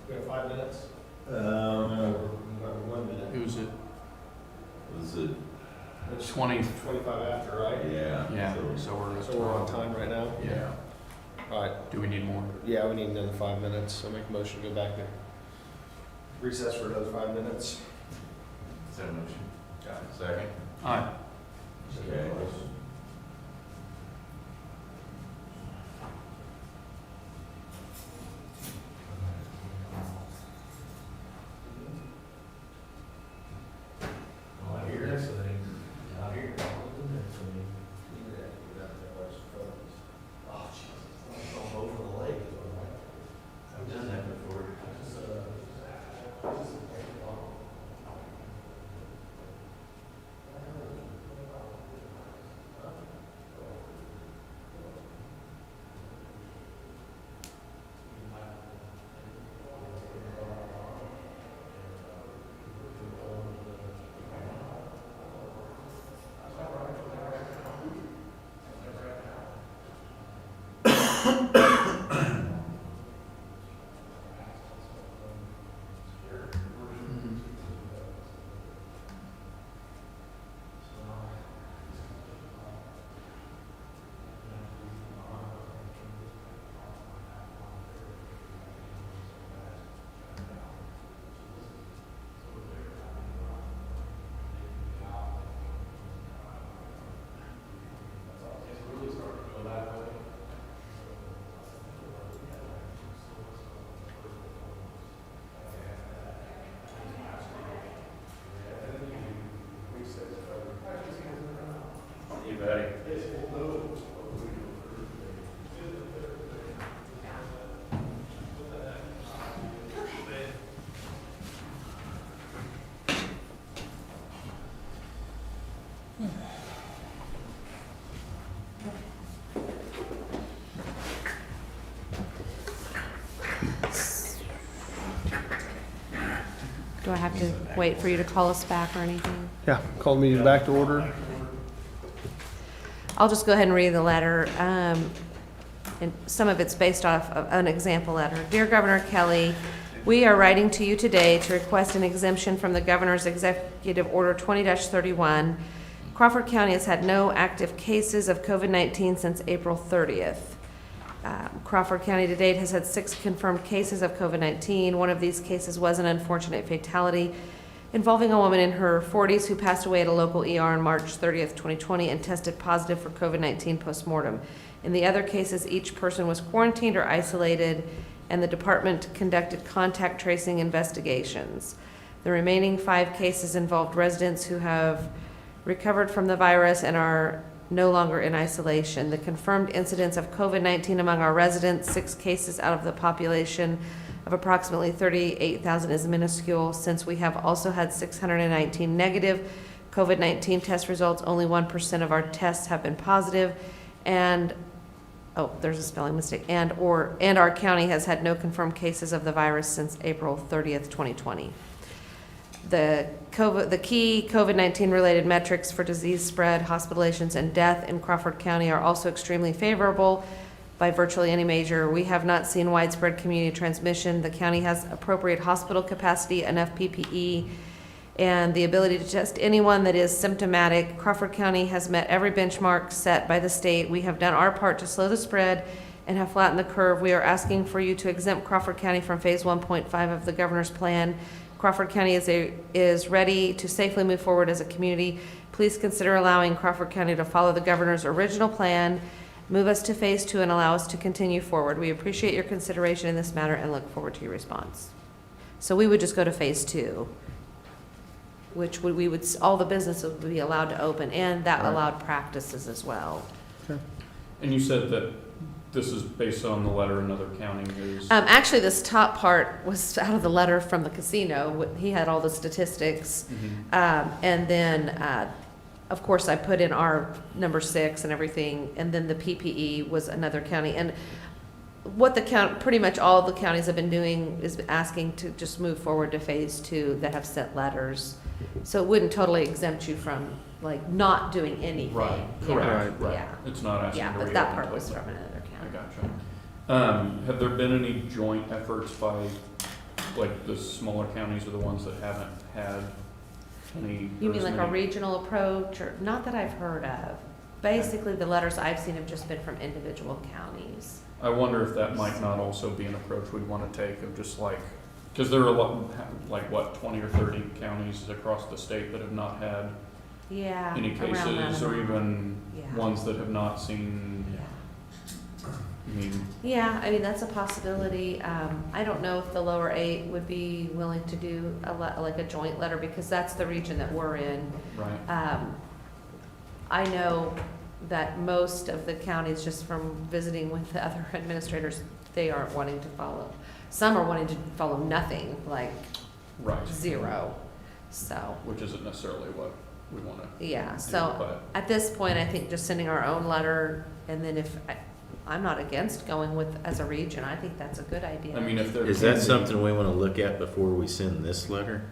We have 5 minutes? Um, 1 minute. Who's it? was it, It's 20, 25 after, right? yeah. yeah, so- so So we're on time right now? Yeah. All right, do we need more? yeah, we need another 5 minutes, so make a motion to go back to recess for another 5 minutes. Is that a motion? Got it. Second? Aye. Okay. I've done that before. You betty. Do I have to wait for you to call us back or anything? Yeah, call the meeting back to order. I'll just go ahead and read the letter. And some of it's based off of an example letter. Dear Governor Kelly, we are writing to you today to request an exemption from the Governor's Executive Order 20-31. Crawford County has had no active cases of COVID-19 since April 30th. Crawford County to date has had 6 confirmed cases of COVID-19. One of these cases was an unfortunate fatality involving a woman in her 40s who passed away at a local ER on March 30th, 2020 and tested positive for COVID-19 postmortem. In the other cases, each person was quarantined or isolated, and the department conducted contact tracing investigations. The remaining 5 cases involved residents who have recovered from the virus and are no longer in isolation. The confirmed incidence of COVID-19 among our residents, 6 cases out of the population of approximately 38,000 is minuscule. Since we have also had 619 negative COVID-19 test results, only 1% of our tests have been positive, and oh, there's a spelling mistake, and our county has had no confirmed cases of the virus since April 30th, 2020. The key COVID-19 related metrics for disease spread, hospitalizations, and death in Crawford County are also extremely favorable by virtually any measure. We have not seen widespread community transmission. The county has appropriate hospital capacity, enough PPE, and the ability to test anyone that is symptomatic. Crawford County has met every benchmark set by the state. We have done our part to slow the spread and have flattened the curve. We are asking for you to exempt Crawford County from phase 1.5 of the governor's plan. Crawford County is ready to safely move forward as a community. Please consider allowing Crawford County to follow the governor's original plan, move us to phase 2, and allow us to continue forward. We appreciate your consideration in this matter and look forward to your response. So we would just go to phase 2, which all the businesses would be allowed to open, and that allowed practices as well. And you said that this is based on the letter another county is. Actually, this top part was out of the letter from the casino. He had all the statistics. And then, of course, I put in our number 6 and everything, and then the PPE was another county. And what pretty much all the counties have been doing is asking to just move forward to phase 2 that have sent letters. So it wouldn't totally exempt you from, like, not doing anything. Right, Yeah, correct, right. Yeah, It's not asking yeah, to but that reopen part was totally. from another I county. Have there been any joint efforts by, like, the smaller counties or the ones that haven't had any? You mean like a any- regional approach, or, not that I've heard of. Basically, the letters I've seen have just been from individual counties. I wonder if that might not also be an approach we'd want to take of just like, because there are a lot, like what, 20 or 30 counties across the state that have not had Yeah. any around that cases, or amount. even Yeah. ones that have not seen, Yeah. I mean, Yeah, I mean, that's a possibility. I don't know if the lower 8 would be willing to do like a joint letter, because that's the region that we're in. right? I know that most of the counties, just from visiting with the other administrators, they aren't wanting to follow. Some are wanting to follow nothing, like Right. 0. So, Which isn't necessarily what we want to yeah, do, so but, at this point, I think just sending our own letter, and then if, I'm not against going with, as a region, I think that's a good idea. I mean, if there. Is can that be- something we want to look at before we send this letter?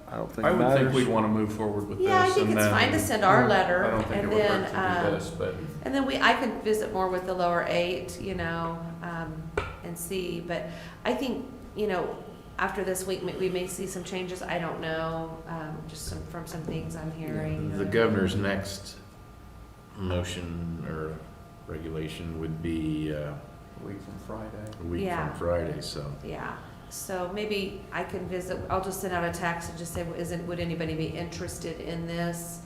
I don't think I it would think matters. we'd want to move forward with this. Yeah, I think and it's then- fine to send our letter, I don't think and it would then, hurt to do this, but, and then I can visit more with the lower 8, and see, but I think, after this week, we may see some changes, I don't know, just from some things I'm hearing. The governor's next motion or regulation would be a week from Friday. a week Yeah. from Friday, so. Yeah, so maybe I can visit, I'll just send out a text and just say, would anybody be interested in this?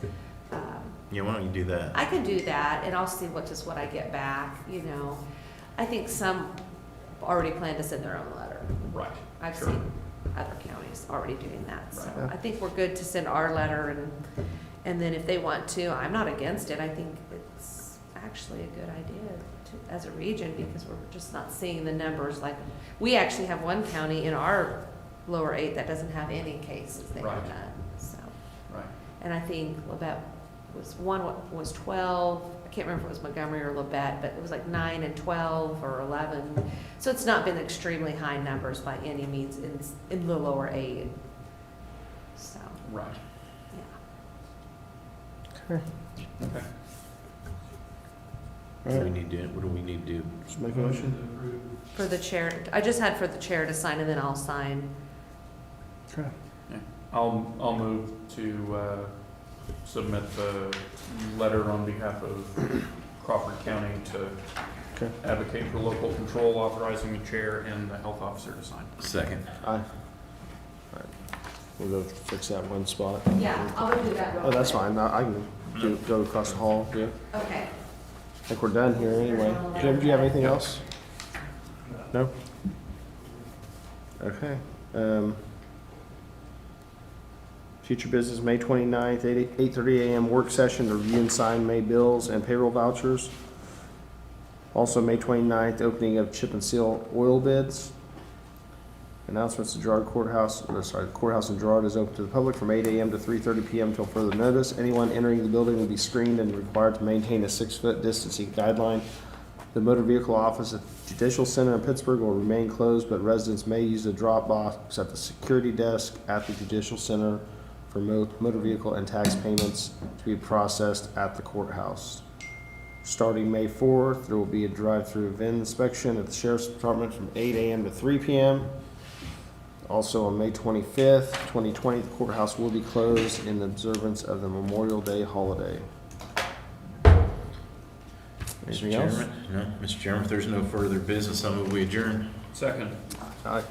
Yeah, why don't you do that? I can do that, and I'll see what I get back, I think some already plan to send their own letter. Right. I've Sure. seen other counties already doing that, so Right. I think we're good to send our letter, and then if they want to, I'm not against it, I think it's actually a good idea as a region, because we're just not seeing the numbers, like, we actually have one county in our lower 8 that doesn't have any cases, they have Right. none, so. Right. And I think Labette was 12, I can't remember if it was Montgomery or Labette, but it was like 9 and 12 or 11. So it's not been extremely high numbers by any means in the lower 8. So, Right. yeah. Okay. Okay. What do we need to, what do we need to do? Just make a motion. to approve. For the chair, I just had for the chair to sign, and then I'll sign. Okay. I'll move to submit the letter on behalf of Crawford County to Okay. advocate for local control, authorizing the chair and the health officer to sign. Second. Aye. All right. We'll go fix that one spot. Yeah, I'll go do that real Oh, that's quick. fine. I can go across the hall. Yeah. Okay. I think we're done here anyway. Jim, do you have anything else? No? Okay. Future business, May 29th, 8:30 a.m. work session to review and sign May bills and payroll vouchers. Also, May 29th, opening of chip and seal oil bids. Announcements to Girard Courthouse, the courthouse in Girard is open to the public from 8 a.m. to 3:30 p.m. until further notice. Anyone entering the building will be screened and required to maintain a 6-foot distancing guideline. The motor vehicle office at Judicial Center in Pittsburgh will remain closed, but residents may use the drop box at the security desk at the Judicial Center for motor vehicle and tax payments to be processed at the courthouse. Starting May 4th, there will be a drive-through VIN inspection at the Sheriff's Department from 8 a.m. to 3 p.m. Also on May 25th, 2020, the courthouse will be closed in observance of the Memorial Day holiday. Anything Mr. else? Chairman? No, Mr. Chairman, if there's no further business, I move we adjourn. Second. Aye.